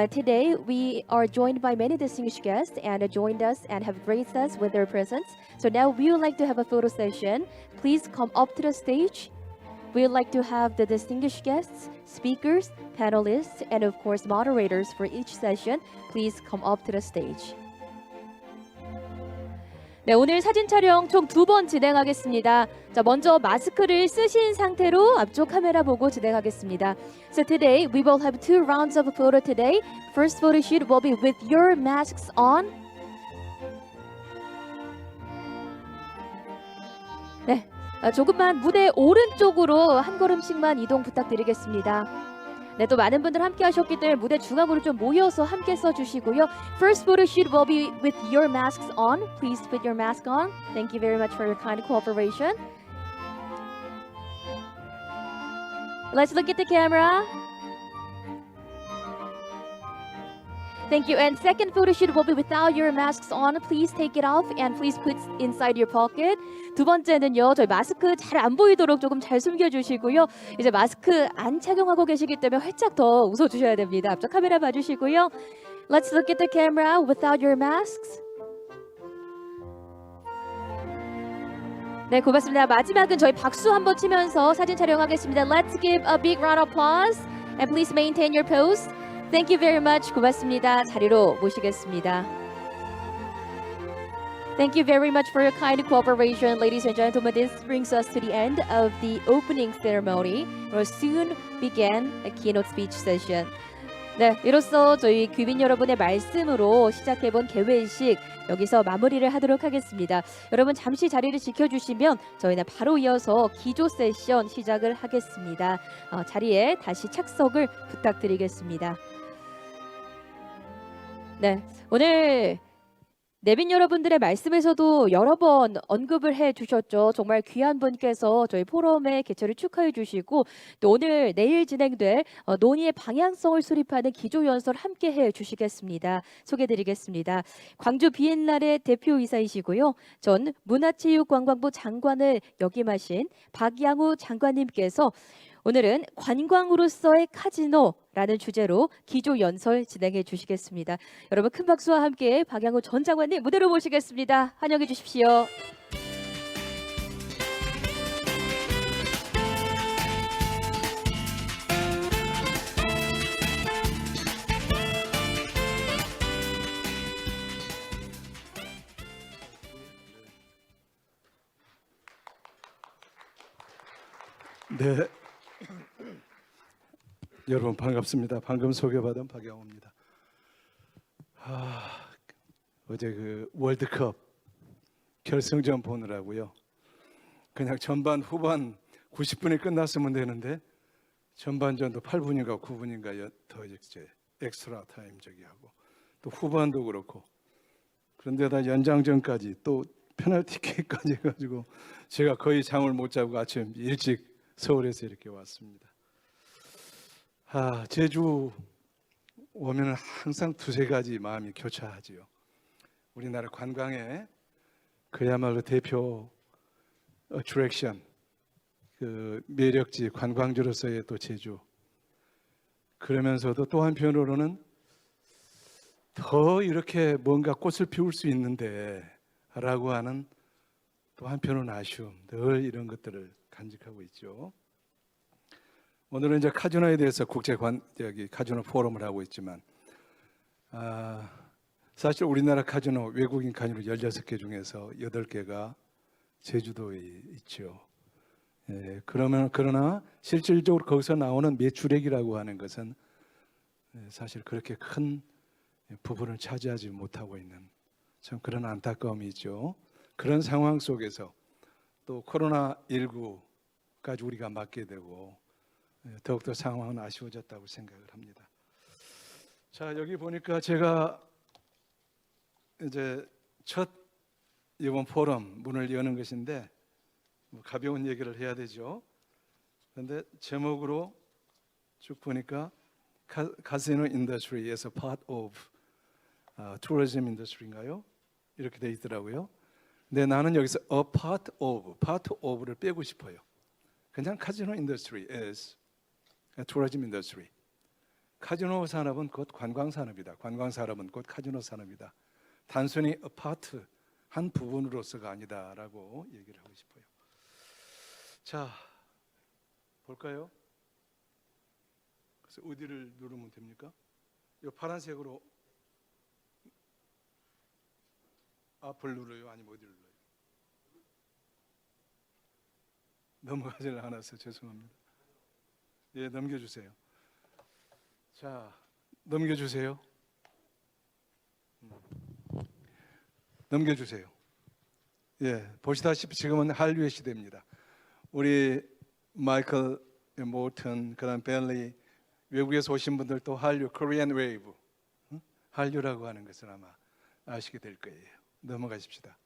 Today we are joined by many distinguished guests and joined us and have graced us with their presence. So now we would like to have a photo session. Please come up to the stage. We would like to have the distinguished guests, speakers, panelists, and of course moderators for each session. Please come up to the stage. 네, 오늘 사진 촬영 총 2번 진행하겠습니다. 자, 먼저 마스크를 쓰신 상태로 앞쪽 카메라 보고 진행하겠습니다. So today we will have 2 rounds of photo today. First photo shoot will be with your masks on. 네. 조금만 무대 오른쪽으로 한 걸음씩만 이동 부탁드리겠습니다. 네, 또 많은 분들 함께 하셨기 때문에 무대 중앙으로 좀 모여서 함께 써주시고요. First photo shoot will be with your masks on. Please put your mask on. Thank you very much for your kind cooperation. Let's look at the camera. Thank you. And second photo shoot will be without your masks on. Please take it off and please put inside your pocket. 두 번째는요, 저희 마스크 잘 안 보이도록 조금 잘 숨겨주시고요. 이제 마스크 안 착용하고 계시기 때문에 활짝 더 웃어주셔야 됩니다. 앞쪽 카메라 봐주시고요. Let's look at the camera without your masks. 네, 고맙습니다. 마지막은 저희 박수 한번 치면서 사진 촬영하겠습니다. Let's give a big round of applause and please maintain your pose. Thank you very much. 고맙습니다. 자리로 모시겠습니다. Thank you very much for your kind cooperation, ladies and gentlemen. This brings us to the end of the opening ceremony. We'll soon begin a keynote speech session. 네, 이로써 저희 귀빈 여러분의 말씀으로 시작해본 개회식 여기서 마무리를 하도록 하겠습니다. 여러분 잠시 자리를 지켜주시면 저희는 바로 이어서 기조 세션 시작을 하겠습니다. 자리에 다시 착석을 부탁드리겠습니다. 네, 오늘 내빈 여러분들의 말씀에서도 여러 번 언급을 해주셨죠. 정말 귀한 분께서 저희 포럼의 개최를 축하해 주시고 또 오늘 내일 진행될 논의의 방향성을 수립하는 기조연설 함께 해주시겠습니다. 소개드리겠습니다. 광주 비엔날의 대표이사이시고요. 전 문화체육관광부 장관을 역임하신 박양우 장관님께서 오늘은 관광으로서의 카지노라는 주제로 기조 연설 진행해 주시겠습니다. 여러분 큰 박수와 함께 박양우 전 장관님 무대로 모시겠습니다. 환영해 주십시오. 네. 여러분 반갑습니다. 방금 소개받은 박양호입니다. 어제 그 월드컵 결승전 보느라고요. 그냥 전반 후반 90분이 끝났으면 되는데 전반전도 8분인가 9분인가 더 이제 엑스트라 타임 저기 하고 또 후반도 그렇고 그런데다 연장전까지 또 페널티킥까지 해가지고 제가 거의 잠을 못 자고 아침 일찍 서울에서 이렇게 왔습니다. 제주 오면 항상 두세 가지 마음이 교차하지요. 우리나라 관광의 그야말로 대표 어트랙션, 그 매력지 관광지로서의 또 제주. 그러면서도 또 한편으로는 더 이렇게 뭔가 꽃을 피울 수 있는데 라고 하는 또 한편은 아쉬움, 늘 이런 것들을 간직하고 있죠. 오늘은 이제 카지노에 대해서 카지노 포럼을 하고 있지만 사실 우리나라 카지노, 외국인 카지노 16개 중에서 8개가 제주도에 있죠. 예, 그러나 실질적으로 거기서 나오는 매출액이라고 하는 것은 사실 그렇게 큰 부분을 차지하지 못하고 있는 참 그런 안타까움이 있죠. 그런 상황 속에서 또 코로나19까지 우리가 맞게 되고 더욱더 상황은 아쉬워졌다고 생각을 합니다. 자, 여기 보니까 제가 이제 첫 이번 포럼 문을 여는 것인데 가벼운 얘기를 해야 되죠. 그런데 제목으로 쭉 보니까 카지노 인더스트리 as a part of tourism industry인가요? 이렇게 돼 있더라고요. 근데 나는 여기서 a part of를 빼고 싶어요. 그냥 카지노 인더스트리 as a tourism industry. 카지노 산업은 곧 관광 산업이다. 관광 산업은 곧 카지노 산업이다. 단순히 a part 한 부분으로서가 아니다라고 얘기를 하고 싶어요. 자, 볼까요? 그래서 어디를 누르면 됩니까? 이 파란색으로 앞을 눌러요? 아니면 어디를 눌러요? 넘어가지를 않아서 죄송합니다. 예, 넘겨주세요. 자, 넘겨주세요. 넘겨주세요. 예, 보시다시피 지금은 한류의 시대입니다. 우리 마이클 모튼, 그다음 벨리, 외국에서 오신 분들 또 한류, 코리안 웨이브, 한류라고 하는 것을 아마 아시게 될 거예요. 넘어가십시다.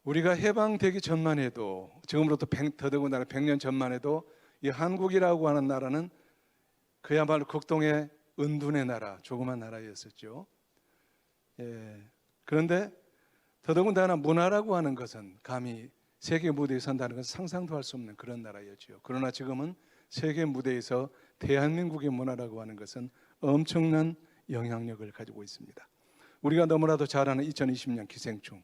우리가 해방되기 전만 해도, 지금으로부터 더더군다나 100년 전만 해도 이 한국이라고 하는 나라는 그야말로 극동의 은둔의 나라, 조그만 나라였었죠. 예, 그런데 더더군다나 문화라고 하는 것은 감히 세계 무대에 선다는 것은 상상도 할 수 없는 그런 나라였죠. 그러나 지금은 세계 무대에서 대한민국의 문화라고 하는 것은 엄청난 영향력을 가지고 있습니다. 우리가 너무나도 잘 아는 2020년 기생충,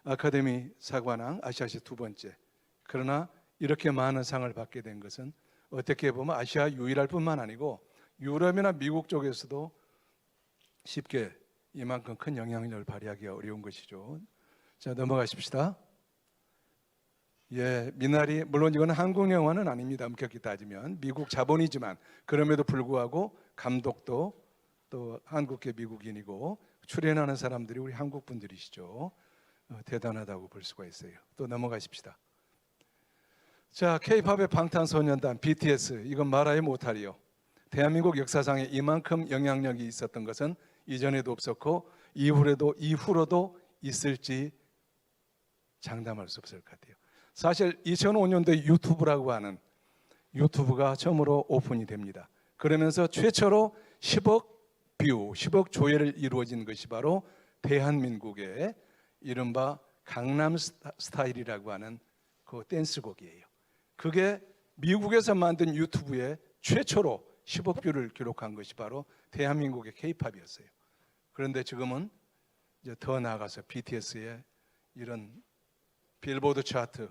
아카데미 사관왕, 아시아시 2번째. 그러나 이렇게 많은 상을 받게 된 것은 어떻게 보면 아시아 유일할 뿐만 아니고 유럽이나 미국 쪽에서도 쉽게 이만큼 큰 영향력을 발휘하기가 어려운 것이죠. 자, 넘어가십시다. 예, 미나리, 물론 이건 한국 영화는 아닙니다. 엄격히 따지면 미국 자본이지만 그럼에도 불구하고 감독도 또 한국계 미국인이고 출연하는 사람들이 우리 한국 분들이시죠. 대단하다고 볼 수가 있어요. 또 넘어가십시다. 자, K-팝의 방탄소년단 BTS, 이건 말하지 못하리요. 대한민국 역사상에 이만큼 영향력이 있었던 것은 이전에도 없었고 이후로도 있을지 장담할 수 없을 것 같아요. 사실 2005년도에 유튜브라고 하는 유튜브가 처음으로 오픈이 됩니다. 그러면서 최초로 10억 뷰, 10억 조회를 이루어진 것이 바로 대한민국의 이른바 강남 스타일이라고 하는 그 댄스곡이에요. 그게 미국에서 만든 유튜브에 최초로 10억 뷰를 기록한 것이 바로 대한민국의 K-팝이었어요. 그런데 지금은 이제 더 나아가서 BTS의 이런 빌보드 차트,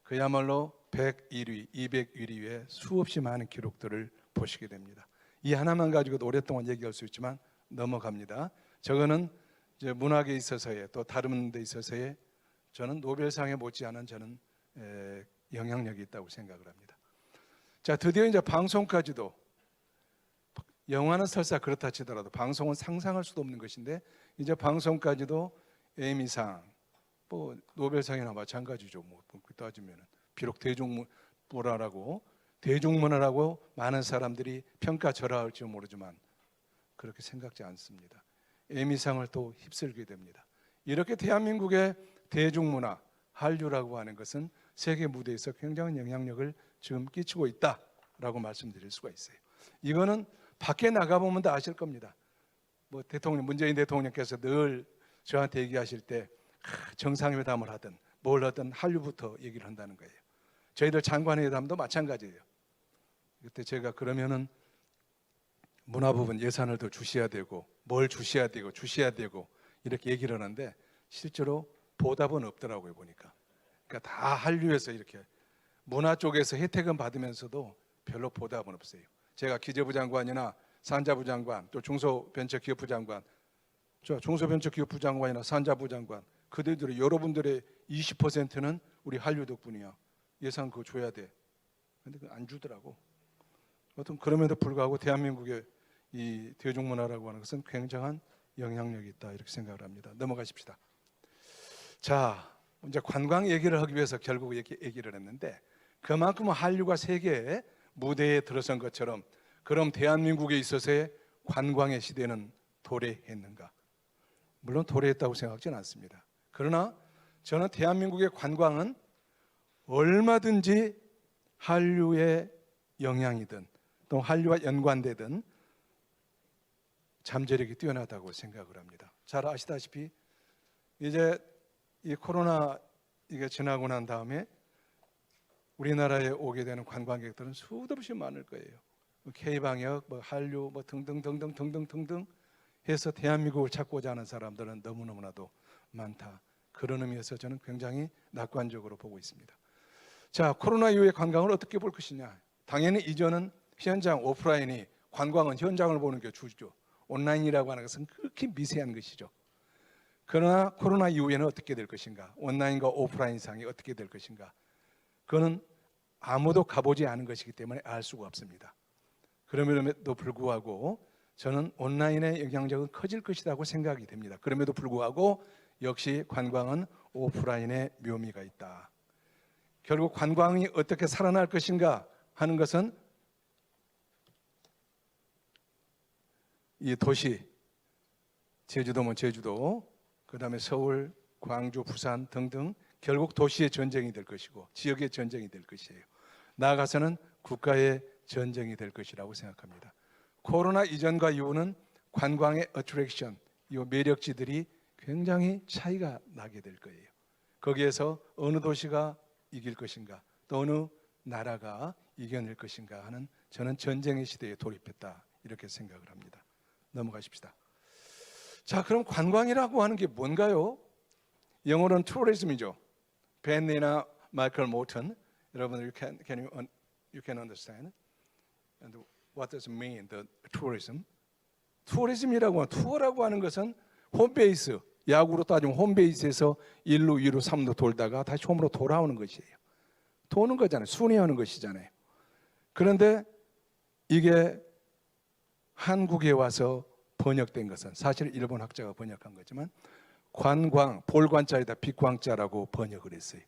그야말로 101위, 201위의 수없이 많은 기록들을 보시게 됩니다. 이 하나만 가지고도 오랫동안 얘기할 수 있지만 넘어갑니다. 저거는 이제 문학에 있어서의 또 다른 데 있어서의 저는 노벨상에 못지않은 저는 영향력이 있다고 생각을 합니다. 자, 드디어 이제 방송까지도, 영화는 설사 그렇다 치더라도 방송은 상상할 수도 없는 것인데 이제 방송까지도 에미상, 뭐 노벨상이나 마찬가지죠. 뭐 따지면은 비록 대중문화라고 많은 사람들이 평가절하할지 모르지만 그렇게 생각지 않습니다. 에미상을 또 휩쓸게 됩니다. 이렇게 대한민국의 대중문화, 한류라고 하는 것은 세계 무대에서 굉장한 영향력을 지금 끼치고 있다라고 말씀드릴 수가 있어요. 이거는 밖에 나가보면 다 아실 겁니다. 뭐 대통령, 문재인 대통령께서 늘 저한테 얘기하실 때 정상회담을 하든 뭘 하든 한류부터 얘기를 한다는 거예요. 저희들 장관회담도 마찬가지예요. 그때 제가 그러면은 문화 부분 예산을 더 주셔야 되고 뭘 주셔야 되고 이렇게 얘기를 하는데 실제로 보답은 없더라고요, 보니까. 그러니까 다 한류에서 이렇게 문화 쪽에서 혜택은 받으면서도 별로 보답은 없어요. 제가 기재부 장관이나 산자부 장관, 또 중소벤처기업부 장관, 중소벤처기업부 장관이나 산자부 장관, 그들이 여러분들의 20%는 우리 한류 덕분이야. 예산 그거 줘야 돼. 근데 그거 안 주더라고. 어떤 그럼에도 불구하고 대한민국의 이 대중문화라고 하는 것은 굉장한 영향력이 있다 이렇게 생각을 합니다. 넘어가십시다. 자, 이제 관광 얘기를 하기 위해서 결국 얘기를 했는데 그만큼 한류가 세계의 무대에 들어선 것처럼 그럼 대한민국에 있어서의 관광의 시대는 도래했는가? 물론 도래했다고 생각하지는 않습니다. 그러나 저는 대한민국의 관광은 얼마든지 한류의 영향이든 또 한류와 연관되든 잠재력이 뛰어나다고 생각을 합니다. 잘 아시다시피 이제 이 코로나 이게 지나고 난 다음에 우리나라에 오게 되는 관광객들은 수도 없이 많을 거예요. K방역, 뭐 한류, 뭐 등등 해서 대한민국을 찾고자 하는 사람들은 너무너무나도 많다. 그런 의미에서 저는 굉장히 낙관적으로 보고 있습니다. 자, 코로나 이후의 관광을 어떻게 볼 것이냐? 당연히 이전은 현장 오프라인이 관광은 현장을 보는 게 주죠. 온라인이라고 하는 것은 그렇게 미세한 것이죠. 그러나 코로나 이후에는 어떻게 될 것인가? 온라인과 오프라인 상이 어떻게 될 것인가? 그거는 아무도 가보지 않은 것이기 때문에 알 수가 없습니다. 그럼에도 불구하고 저는 온라인의 영향력은 커질 것이라고 생각이 됩니다. 그럼에도 불구하고 역시 관광은 오프라인의 묘미가 있다. 결국 관광이 어떻게 살아날 것인가 하는 것은 이 도시, 제주도면 제주도, 그 다음에 서울, 광주, 부산 등등 결국 도시의 전쟁이 될 것이고 지역의 전쟁이 될 것이에요. 나아가서는 국가의 전쟁이 될 것이라고 생각합니다. 코로나 이전과 이후는 관광의 어트랙션, 이 매력지들이 굉장히 차이가 나게 될 거예요. 거기에서 어느 도시가 이길 것인가, 또 어느 나라가 이겨낼 것인가 하는 저는 전쟁의 시대에 돌입했다 이렇게 생각을 합니다. 넘어가십시다. 자, 그럼 관광이라고 하는 게 뭔가요? 영어로는 tourism이죠. 벤니나 마이클 모튼, 여러분 you can understand and what does it mean the tourism? tourism이라고 하는 투어라고 하는 것은 홈베이스, 야구로 따지면 홈베이스에서 1루, 2루, 3루 돌다가 다시 홈으로 돌아오는 것이에요. 도는 거잖아요. 순회하는 것이잖아요. 그런데 이게 한국에 와서 번역된 것은 사실 일본 학자가 번역한 거지만 관광, 볼관자에다 빛광자라고 번역을 했어요.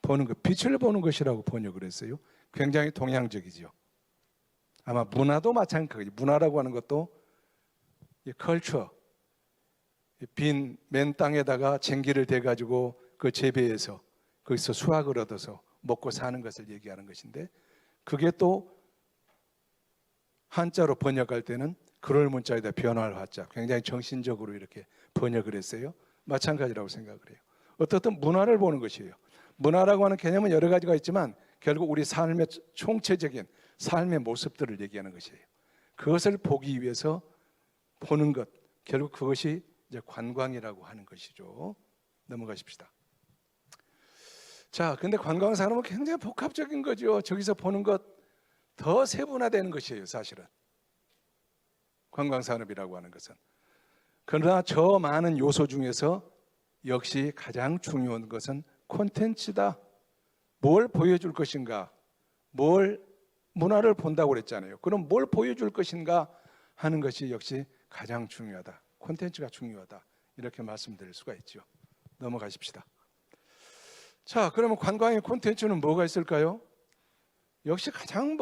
보는 것, 빛을 보는 것이라고 번역을 했어요. 굉장히 동양적이죠. 아마 문화도 마찬가지예요. 문화라고 하는 것도 이 컬처, 빈 맨 땅에다가 쟁기를 대가지고 그 재배해서 거기서 수확을 얻어서 먹고 사는 것을 얘기하는 것인데 그게 또 한자로 번역할 때는 그럴 문자에다 변화를 하자 굉장히 정신적으로 이렇게 번역을 했어요. 마찬가지라고 생각을 해요. 어떻든 문화를 보는 것이에요. 문화라고 하는 개념은 여러 가지가 있지만 결국 우리 삶의 총체적인 삶의 모습들을 얘기하는 것이에요. 그것을 보기 위해서 보는 것, 결국 그것이 이제 관광이라고 하는 것이죠. 넘어가십시다. 자, 근데 관광 산업은 굉장히 복합적인 거죠. 저기서 보는 것 더 세분화되는 것이에요, 사실은. 관광 산업이라고 하는 것은. 그러나 저 많은 요소 중에서 역시 가장 중요한 것은 콘텐츠다. 뭘 보여줄 것인가? 뭘 문화를 본다고 그랬잖아요. 그럼 뭘 보여줄 것인가 하는 것이 역시 가장 중요하다. 콘텐츠가 중요하다. 이렇게 말씀드릴 수가 있죠. 넘어가십시다. 자, 그러면 관광의 콘텐츠는 뭐가 있을까요? 역시 가장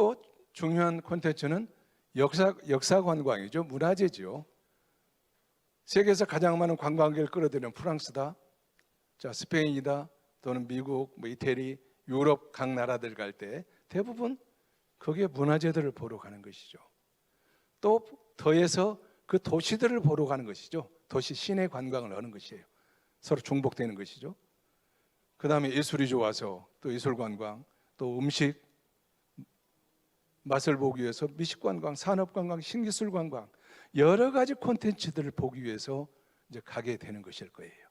중요한 콘텐츠는 역사 관광이죠. 문화재죠. 세계에서 가장 많은 관광객을 끌어들이는 프랑스다. 자, 스페인이다. 또는 미국, 이태리, 유럽 각 나라들 갈 때 대부분 거기에 문화재들을 보러 가는 것이죠. 또 더해서 그 도시들을 보러 가는 것이죠. 도시 시내 관광을 하는 것이에요. 서로 중복되는 것이죠. 그 다음에 예술이 좋아서 또 예술 관광, 또 음식 맛을 보기 위해서 미식 관광, 산업 관광, 신기술 관광, 여러 가지 콘텐츠들을 보기 위해서 이제 가게 되는 것일 거예요.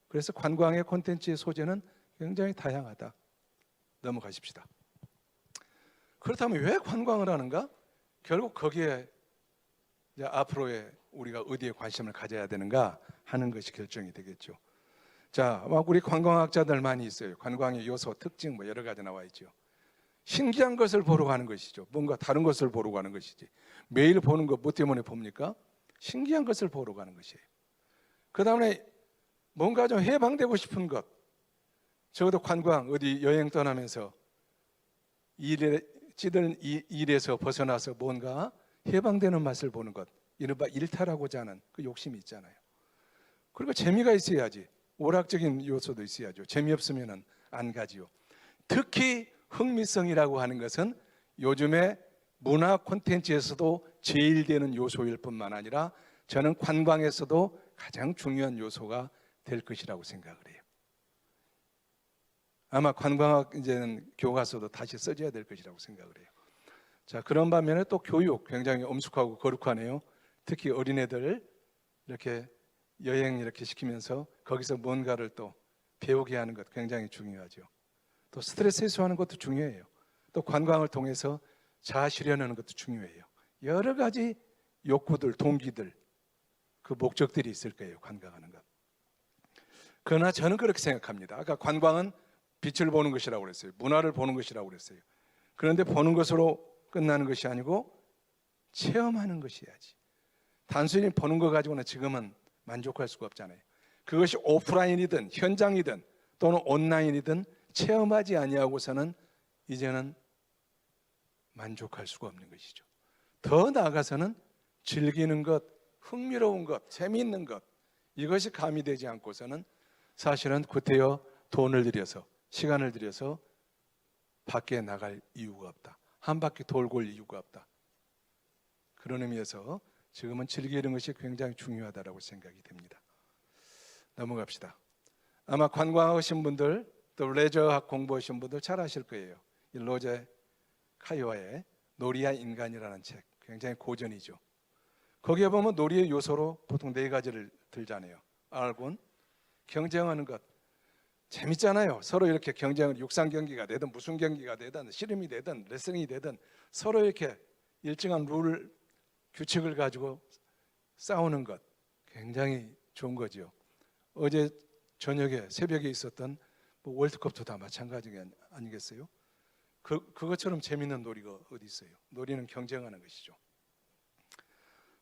그래서 관광의 콘텐츠의 소재는 굉장히 다양하다. 넘어가십시다. 그렇다면 왜 관광을 하는가? 결국 거기에 이제 앞으로의 우리가 어디에 관심을 가져야 되는가 하는 것이 결정이 되겠죠. 자, 막 우리 관광학자들 많이 있어요. 관광의 요소, 특징 뭐 여러 가지 나와 있죠. 신기한 것을 보러 가는 것이죠. 뭔가 다른 것을 보러 가는 것이지. 매일 보는 것 뭐 때문에 봅니까? 신기한 것을 보러 가는 것이에요. 그 다음에 뭔가 좀 해방되고 싶은 것. 적어도 관광, 어디 여행 떠나면서 찌든 일에서 벗어나서 뭔가 해방되는 맛을 보는 것. 이른바 일탈하고자 하는 그 욕심이 있잖아요. 그리고 재미가 있어야지. 오락적인 요소도 있어야죠. 재미없으면 안 가지요. 특히 흥미성이라고 하는 것은 요즘에 문화 콘텐츠에서도 제일 되는 요소일 뿐만 아니라 저는 관광에서도 가장 중요한 요소가 될 것이라고 생각을 해요. 아마 관광학 이제는 교과서도 다시 써줘야 될 것이라고 생각을 해요. 자, 그런 반면에 또 교육 굉장히 엄숙하고 거룩하네요. 특히 어린애들 이렇게 여행 이렇게 시키면서 거기서 뭔가를 또 배우게 하는 것 굉장히 중요하죠. 또 스트레스 해소하는 것도 중요해요. 또 관광을 통해서 자아 실현하는 것도 중요해요. 여러 가지 욕구들, 동기들, 그 목적들이 있을 거예요. 관광하는 것. 그러나 저는 그렇게 생각합니다. 아까 관광은 빛을 보는 것이라고 그랬어요. 문화를 보는 것이라고 그랬어요. 그런데 보는 것으로 끝나는 것이 아니고 체험하는 것이야지. 단순히 보는 거 가지고는 지금은 만족할 수가 없잖아요. 그것이 오프라인이든 현장이든 또는 온라인이든 체험하지 아니하고서는 이제는 만족할 수가 없는 것이죠. 더 나아가서는 즐기는 것, 흥미로운 것, 재미있는 것 이것이 가미되지 않고서는 사실은 구태여 돈을 들여서 시간을 들여서 밖에 나갈 이유가 없다. 한 바퀴 돌고 올 이유가 없다. 그런 의미에서 지금은 즐기는 것이 굉장히 중요하다고 생각이 됩니다. 넘어갑시다. 아마 관광하신 분들 또 레저학 공부하신 분들 잘 아실 거예요. 이 로제 카이와의 놀이와 인간이라는 책 굉장히 고전이죠. 거기에 보면 놀이의 요소로 보통 4가지를 들잖아요. 알곤, 경쟁하는 것 재밌잖아요. 서로 이렇게 경쟁을 육상 경기가 되든 무슨 경기가 되든 씨름이 되든 레슬링이 되든 서로 이렇게 일정한 룰 규칙을 가지고 싸우는 것 굉장히 좋은 거죠. 어제 저녁에 새벽에 있었던 뭐 월드컵도 다 마찬가지 아니겠어요? 그것처럼 재밌는 놀이가 어디 있어요? 놀이는 경쟁하는 것이죠.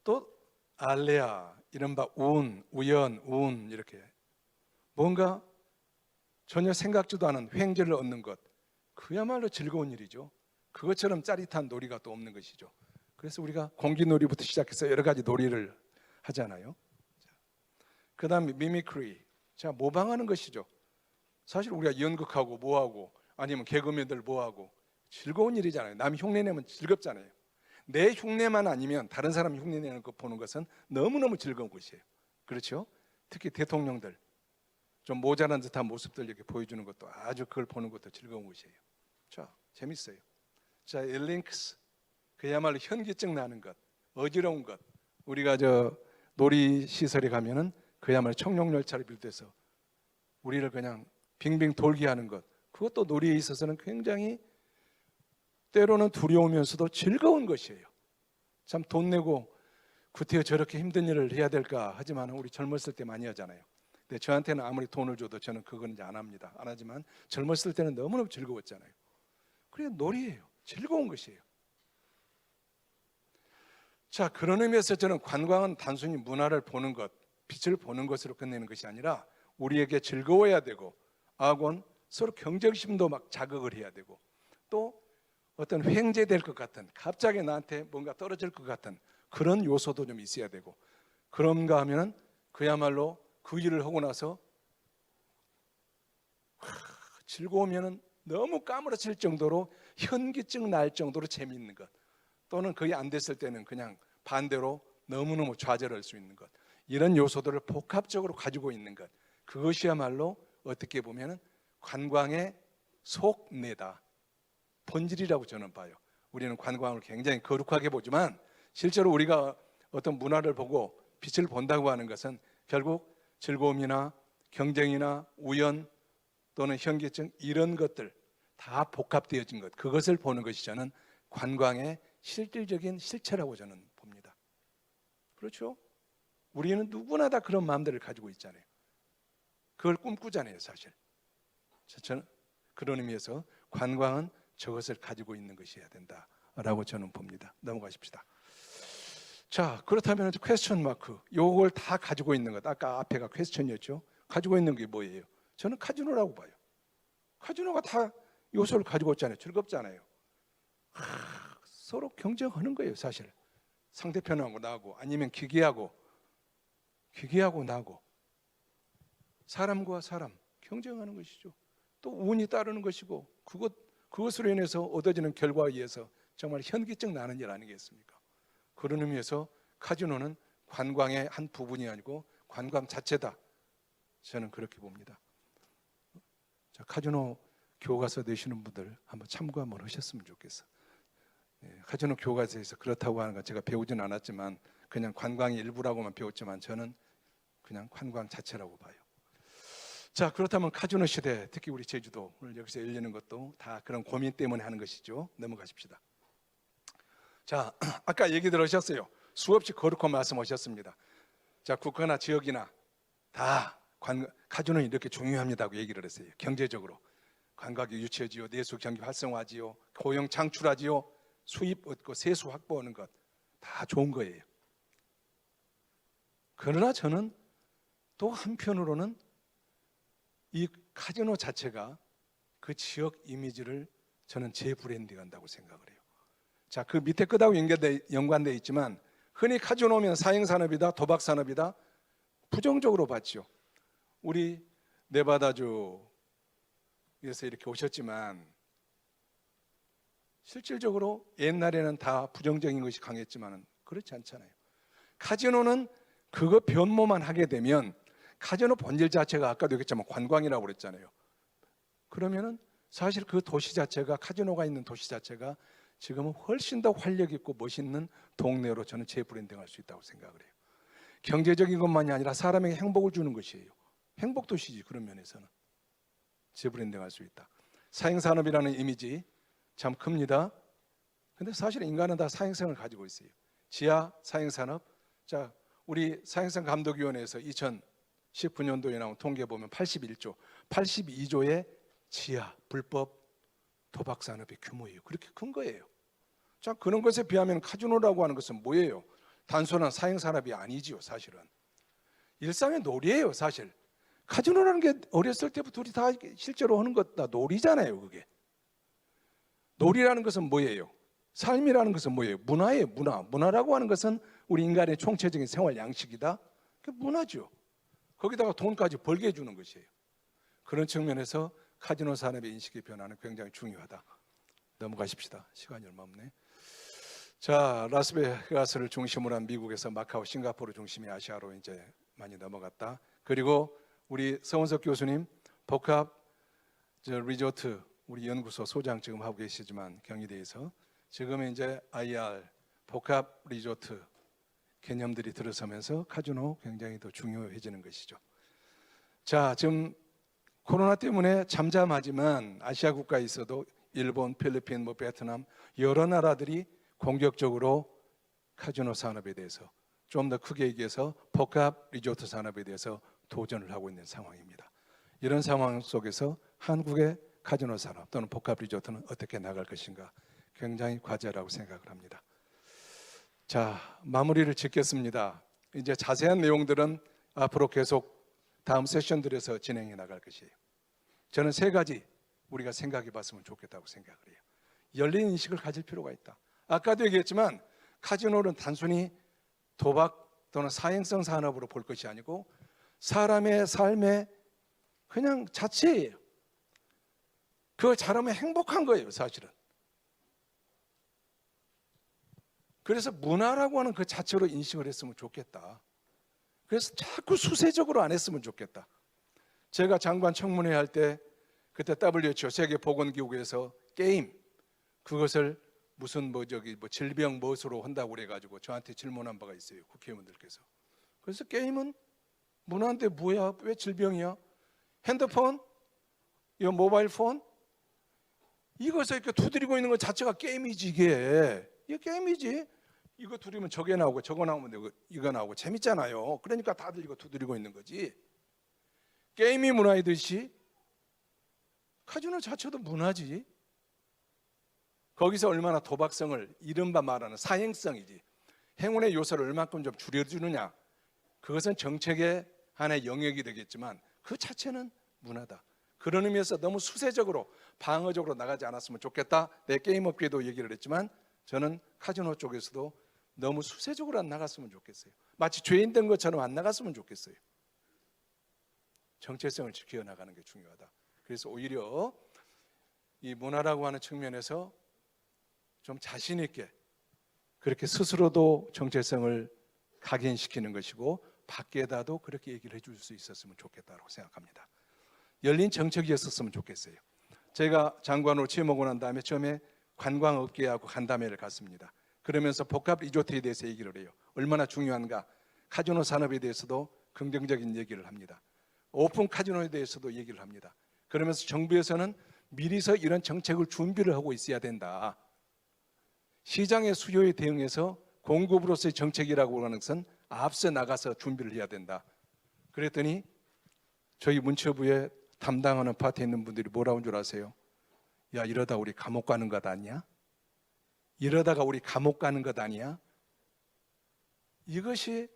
또 알레아, 이른바 운, 우연, 운 이렇게 뭔가 전혀 생각지도 않은 횡재를 얻는 것 그야말로 즐거운 일이죠. 그것처럼 짜릿한 놀이가 또 없는 것이죠. 그래서 우리가 공기놀이부터 시작해서 여러 가지 놀이를 하잖아요. 그 다음에 미미크리, 자 모방하는 것이죠. 사실 우리가 연극하고 뭐하고 아니면 개그맨들 뭐하고 즐거운 일이잖아요. 남이 흉내내면 즐겁잖아요. 내 흉내만 아니면 다른 사람 흉내내는 거 보는 것은 너무너무 즐거운 것이에요. 그렇죠? 특히 대통령들 좀 모자란 듯한 모습들 이렇게 보여주는 것도 아주 그걸 보는 것도 즐거운 것이에요. 자, 재밌어요. 자, 엘링크스 그야말로 현기증 나는 것, 어지러운 것. 우리가 저 놀이 시설에 가면은 그야말로 청룡열차를 비롯해서 우리를 그냥 빙빙 돌게 하는 것. 그것도 놀이에 있어서는 굉장히 때로는 두려우면서도 즐거운 것이에요. 참 돈 내고 구태여 저렇게 힘든 일을 해야 될까 하지만 우리 젊었을 때 많이 하잖아요. 근데 저한테는 아무리 돈을 줘도 저는 그건 이제 안 합니다. 안 하지만 젊었을 때는 너무너무 즐거웠잖아요. 그게 놀이예요. 즐거운 것이에요. 자, 그런 의미에서 저는 관광은 단순히 문화를 보는 것, 빛을 보는 것으로 끝내는 것이 아니라 우리에게 즐거워야 되고 악원 서로 경쟁심도 막 자극을 해야 되고 또 어떤 횡재될 것 같은 갑자기 나한테 뭔가 떨어질 것 같은 그런 요소도 좀 있어야 되고 그런가 하면은 그야말로 그 일을 하고 나서 즐거우면은 너무 까무러칠 정도로 현기증 날 정도로 재미있는 것 또는 그게 안 됐을 때는 그냥 반대로 너무너무 좌절할 수 있는 것, 이런 요소들을 복합적으로 가지고 있는 것, 그것이야말로 어떻게 보면 관광의 속내다, 본질이라고 저는 봐요. 우리는 관광을 굉장히 거룩하게 보지만 실제로 우리가 어떤 문화를 보고 빛을 본다고 하는 것은 결국 즐거움이나 경쟁이나 우연 또는 현기증, 이런 것들 다 복합되어진 것, 그것을 보는 것이 저는 관광의 실질적인 실체라고 저는 봅니다. 그렇죠? 우리는 누구나 다 그런 마음들을 가지고 있잖아요. 그걸 꿈꾸잖아요, 사실. 저는 그런 의미에서 관광은 저것을 가지고 있는 것이어야 된다라고 저는 봅니다. 넘어가십시다. 자, 그렇다면 퀘스천 마크, 요걸 다 가지고 있는 것, 아까 앞에가 퀘스천이었죠. 가지고 있는 게 뭐예요? 저는 카지노라고 봐요. 카지노가 다 요소를 가지고 있잖아요. 즐겁잖아요. 서로 경쟁하는 거예요, 사실. 상대편하고 나하고, 아니면 기계하고 나하고, 사람과 사람 경쟁하는 것이죠. 또 운이 따르는 것이고, 그것으로 인해서 얻어지는 결과에 의해서 정말 현기증 나는 일 아니겠습니까? 그런 의미에서 카지노는 관광의 한 부분이 아니고 관광 자체다, 저는 그렇게 봅니다. 자, 카지노 교과서 내시는 분들 한번 참고 한번 하셨으면 좋겠어. 카지노 교과서에서 그렇다고 하는 건 제가 배우진 않았지만 그냥 관광의 일부라고만 배웠지만 저는 그냥 관광 자체라고 봐요. 자, 그렇다면 카지노 시대, 특히 우리 제주도 오늘 여기서 열리는 것도 다 그런 고민 때문에 하는 것이죠. 넘어가십시다. 자, 아까 얘기 들으셨어요. 수없이 거룩한 말씀하셨습니다. 자, 국가나 지역이나 다 카지노는 이렇게 중요합니다고 얘기를 했어요. 경제적으로 관광이 유치하지요, 내수 경기 활성화지요, 고용 창출하지요, 수입 얻고 세수 확보하는 것 다 좋은 거예요. 그러나 저는 또 한편으로는 이 카지노 자체가 그 지역 이미지를 저는 재브랜딩한다고 생각을 해요. 자, 그 밑에 끝하고 연관되어 있지만 흔히 카지노면 사행산업이다, 도박산업이다, 부정적으로 봤죠. 우리 네바다주에서 이렇게 오셨지만 실질적으로 옛날에는 다 부정적인 것이 강했지만 그렇지 않잖아요. 카지노는 그거 변모만 하게 되면 카지노 본질 자체가 아까도 얘기했지만 관광이라고 그랬잖아요. 그러면은 사실 그 도시 자체가, 카지노가 있는 도시 자체가 지금은 훨씬 더 활력 있고 멋있는 동네로 저는 재브랜딩할 수 있다고 생각을 해요. 경제적인 것만이 아니라 사람에게 행복을 주는 것이에요. 행복 도시지. 그런 면에서는 재브랜딩할 수 있다. 사행산업이라는 이미지 참 큽니다. 근데 사실 인간은 다 사행성을 가지고 있어요. 지하 사행산업. 자, 우리 사행성감독위원회에서 2019년도에 나온 통계 보면 82조의 지하 불법 도박산업의 규모예요. 그렇게 큰 거예요. 자, 그런 것에 비하면 카지노라고 하는 것은 뭐예요? 단순한 사행산업이 아니지요, 사실은. 일상의 놀이예요, 사실. 카지노라는 게 어렸을 때부터 우리 다 실제로 하는 것 다 놀이잖아요, 그게. 놀이라는 것은 뭐예요? 삶이라는 것은 뭐예요? 문화예요, 문화. 문화라고 하는 것은 우리 인간의 총체적인 생활 양식이다. 그게 문화죠. 거기다가 돈까지 벌게 해주는 것이에요. 그런 측면에서 카지노 산업의 인식의 변화는 굉장히 중요하다. 넘어가십시다. 시간이 얼마 없네. 자, 라스베가스를 중심으로 한 미국에서 마카오, 싱가포르 중심의 아시아로 이제 많이 넘어갔다. 그리고 우리 서원석 교수님 복합 리조트 우리 연구소 소장 지금 하고 계시지만 경희대에서 지금 이제 IR 복합 리조트 개념들이 들어서면서 카지노 굉장히 더 중요해지는 것이죠. 자, 지금 코로나 때문에 잠잠하지만 아시아 국가에 있어도 일본, 필리핀, 베트남 여러 나라들이 공격적으로 카지노 산업에 대해서 좀 더 크게 얘기해서 복합 리조트 산업에 대해서 도전을 하고 있는 상황입니다. 이런 상황 속에서 한국의 카지노 산업 또는 복합 리조트는 어떻게 나갈 것인가 굉장히 과제라고 생각을 합니다. 자, 마무리를 짓겠습니다. 이제 자세한 내용들은 앞으로 계속 다음 세션들에서 진행해 나갈 것이에요. 저는 세 가지 우리가 생각해 봤으면 좋겠다고 생각을 해요. 열린 인식을 가질 필요가 있다. 아까도 얘기했지만 카지노는 단순히 도박 또는 사행성 산업으로 볼 것이 아니고 사람의 삶의 그냥 자체예요. 그걸 잘하면 행복한 거예요, 사실은. 그래서 문화라고 하는 그 자체로 인식을 했으면 좋겠다. 그래서 자꾸 수세적으로 안 했으면 좋겠다. 제가 장관 청문회 할 때 그때 WHO 세계보건기구에서 게임 그것을 무슨 질병 무엇으로 한다고 그래가지고 저한테 질문한 바가 있어요. 국회의원들께서. 그래서 게임은 문화인데 뭐야? 왜 질병이야? 핸드폰? 이 모바일 폰? 이것을 이렇게 두드리고 있는 것 자체가 게임이지 이게 게임이지. 이거 두드리면 저게 나오고 저거 나오면 이거 나오고 재밌잖아요. 그러니까 다들 이거 두드리고 있는 거지. 게임이 문화이듯이 카지노 자체도 문화지. 거기서 얼마나 도박성을 이른바 말하는 사행성이지. 행운의 요소를 얼마큼 좀 줄여주느냐. 그것은 정책의 하나의 영역이 되겠지만 그 자체는 문화다. 그런 의미에서 너무 수세적으로 방어적으로 나가지 않았으면 좋겠다. 내 게임업계도 얘기를 했지만 저는 카지노 쪽에서도 너무 수세적으로 안 나갔으면 좋겠어요. 마치 죄인 된 것처럼 안 나갔으면 좋겠어요. 정체성을 지켜나가는 게 중요하다. 그래서 오히려 이 문화라고 하는 측면에서 좀 자신 있게 그렇게 스스로도 정체성을 각인시키는 것이고 밖에다도 그렇게 얘기를 해줄 수 있었으면 좋겠다고 생각합니다. 열린 정책이었었으면 좋겠어요. 제가 장관으로 취임하고 난 다음에 처음에 관광업계하고 간담회를 갔습니다. 그러면서 복합 리조트에 대해서 얘기를 해요. 얼마나 중요한가. 카지노 산업에 대해서도 긍정적인 얘기를 합니다. 오픈 카지노에 대해서도 얘기를 합니다. 그러면서 정부에서는 미리서 이런 정책을 준비를 하고 있어야 된다. 시장의 수요에 대응해서 공급으로서의 정책이라고 하는 것은 앞서 나가서 준비를 해야 된다. 그랬더니 저희 문체부에 담당하는 파트에 있는 분들이 뭐라고 한 줄 아세요? 야, 이러다 우리 감옥 가는 것 아니야? 이러다가 우리 감옥 가는 것 아니야? 이것이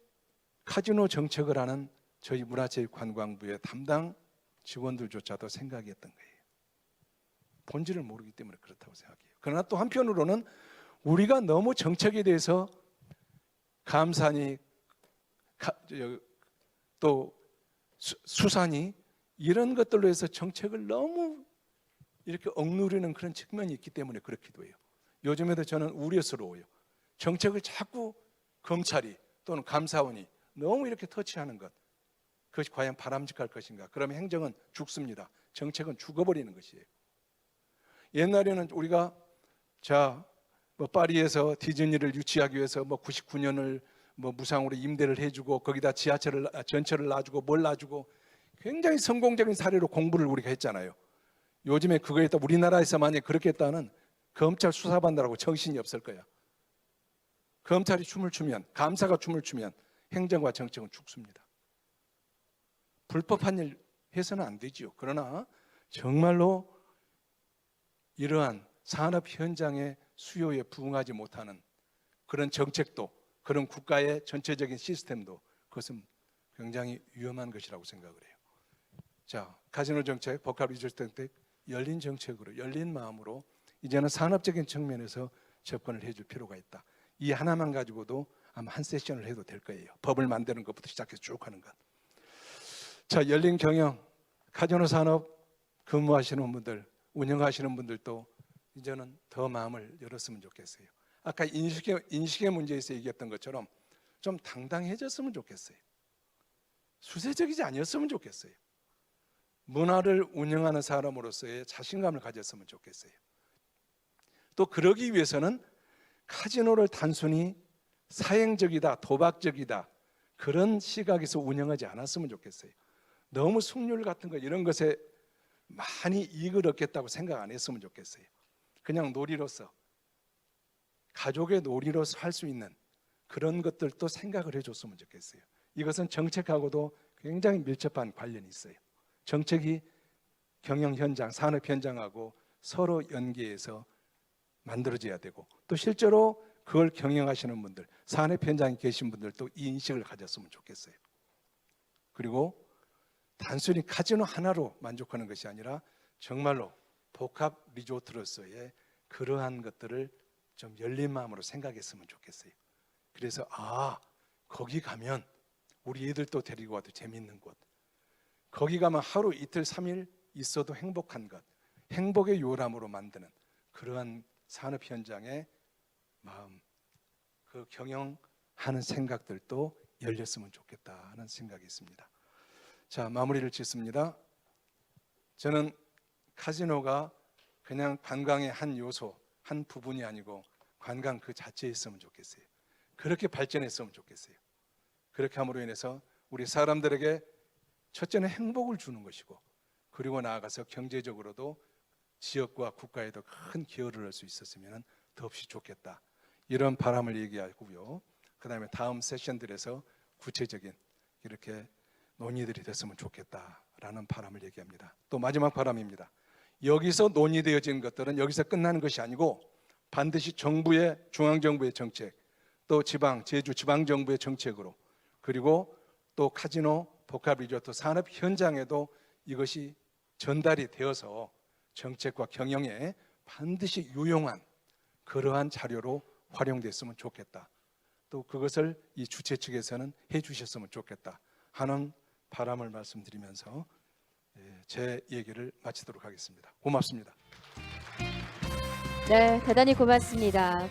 카지노 정책을 하는 저희 문화체육관광부의 담당 직원들조차도 생각했던 거예요. 본질을 모르기 때문에 그렇다고 생각해요. 그러나 또 한편으로는 우리가 너무 정책에 대해서 감사니 또 수사니 이런 것들로 해서 정책을 너무 이렇게 억누르는 그런 측면이 있기 때문에 그렇기도 해요. 요즘에도 저는 우려스러워요. 정책을 자꾸 검찰이 또는 감사원이 너무 이렇게 터치하는 것, 그것이 과연 바람직할 것인가? 그러면 행정은 죽습니다. 정책은 죽어버리는 것이에요. 옛날에는 우리가 파리에서 디즈니를 유치하기 위해서 99년을 무상으로 임대를 해주고 거기다 전철을 놔주고 뭘 놔주고 굉장히 성공적인 사례로 공부를 우리가 했잖아요. 요즘에 그거에 또 우리나라에서 만약에 그렇게 했다는 검찰 수사받느라고 정신이 없을 거야. 검찰이 춤을 추면, 감사가 춤을 추면 행정과 정책은 죽습니다. 불법한 일 해서는 안 되지요. 그러나 정말로 이러한 산업 현장의 수요에 부응하지 못하는 그런 정책도, 그런 국가의 전체적인 시스템도 그것은 굉장히 위험한 것이라고 생각을 해요. 자, 카지노 정책, 복합 리조트 정책, 열린 정책으로, 열린 마음으로 이제는 산업적인 측면에서 접근을 해줄 필요가 있다. 이 하나만 가지고도 아마 한 세션을 해도 될 거예요. 법을 만드는 것부터 시작해서 쭉 하는 것. 자, 열린 경영, 카지노 산업 근무하시는 분들, 운영하시는 분들도 이제는 더 마음을 열었으면 좋겠어요. 아까 인식의 문제에서 얘기했던 것처럼 좀 당당해졌으면 좋겠어요. 수세적이지 아니었으면 좋겠어요. 문화를 운영하는 사람으로서의 자신감을 가졌으면 좋겠어요. 또 그러기 위해서는 카지노를 단순히 사행적이다, 도박적이다 그런 시각에서 운영하지 않았으면 좋겠어요. 너무 승률 같은 거 이런 것에 많이 이익을 얻겠다고 생각 안 했으면 좋겠어요. 그냥 놀이로서, 가족의 놀이로서 할 수 있는 그런 것들도 생각을 해줬으면 좋겠어요. 이것은 정책하고도 굉장히 밀접한 관련이 있어요. 정책이 경영 현장, 산업 현장하고 서로 연계해서 만들어져야 되고 또 실제로 그걸 경영하시는 분들, 산업 현장에 계신 분들도 이 인식을 가졌으면 좋겠어요. 그리고 단순히 카지노 하나로 만족하는 것이 아니라 정말로 복합 리조트로서의 그러한 것들을 좀 열린 마음으로 생각했으면 좋겠어요. 그래서 거기 가면 우리 애들도 데리고 와도 재밌는 곳, 거기 가면 하루 이틀 3일 있어도 행복한 것, 행복의 요람으로 만드는 그러한 산업 현장의 마음, 그 경영하는 생각들도 열렸으면 좋겠다 하는 생각이 있습니다. 자, 마무리를 짓습니다. 저는 카지노가 그냥 관광의 한 요소, 한 부분이 아니고 관광 그 자체에 있으면 좋겠어요. 그렇게 발전했으면 좋겠어요. 그렇게 함으로 인해서 우리 사람들에게 첫째는 행복을 주는 것이고, 그리고 나아가서 경제적으로도 지역과 국가에도 큰 기여를 할 수 있었으면 더없이 좋겠다. 이런 바람을 얘기하고요. 그다음에 다음 세션들에서 구체적인 이렇게 논의들이 됐으면 좋겠다라는 바람을 얘기합니다. 또 마지막 바람입니다. 여기서 논의되어진 것들은 여기서 끝나는 것이 아니고 반드시 정부의, 중앙정부의 정책, 또 지방, 제주 지방정부의 정책으로, 그리고 또 카지노, 복합리조트 산업 현장에도 이것이 전달이 되어서 정책과 경영에 반드시 유용한 그러한 자료로 활용됐으면 좋겠다. 또 그것을 이 주최 측에서는 해주셨으면 좋겠다 하는 바람을 말씀드리면서 제 얘기를 마치도록 하겠습니다. 고맙습니다. 네, 대단히 고맙습니다.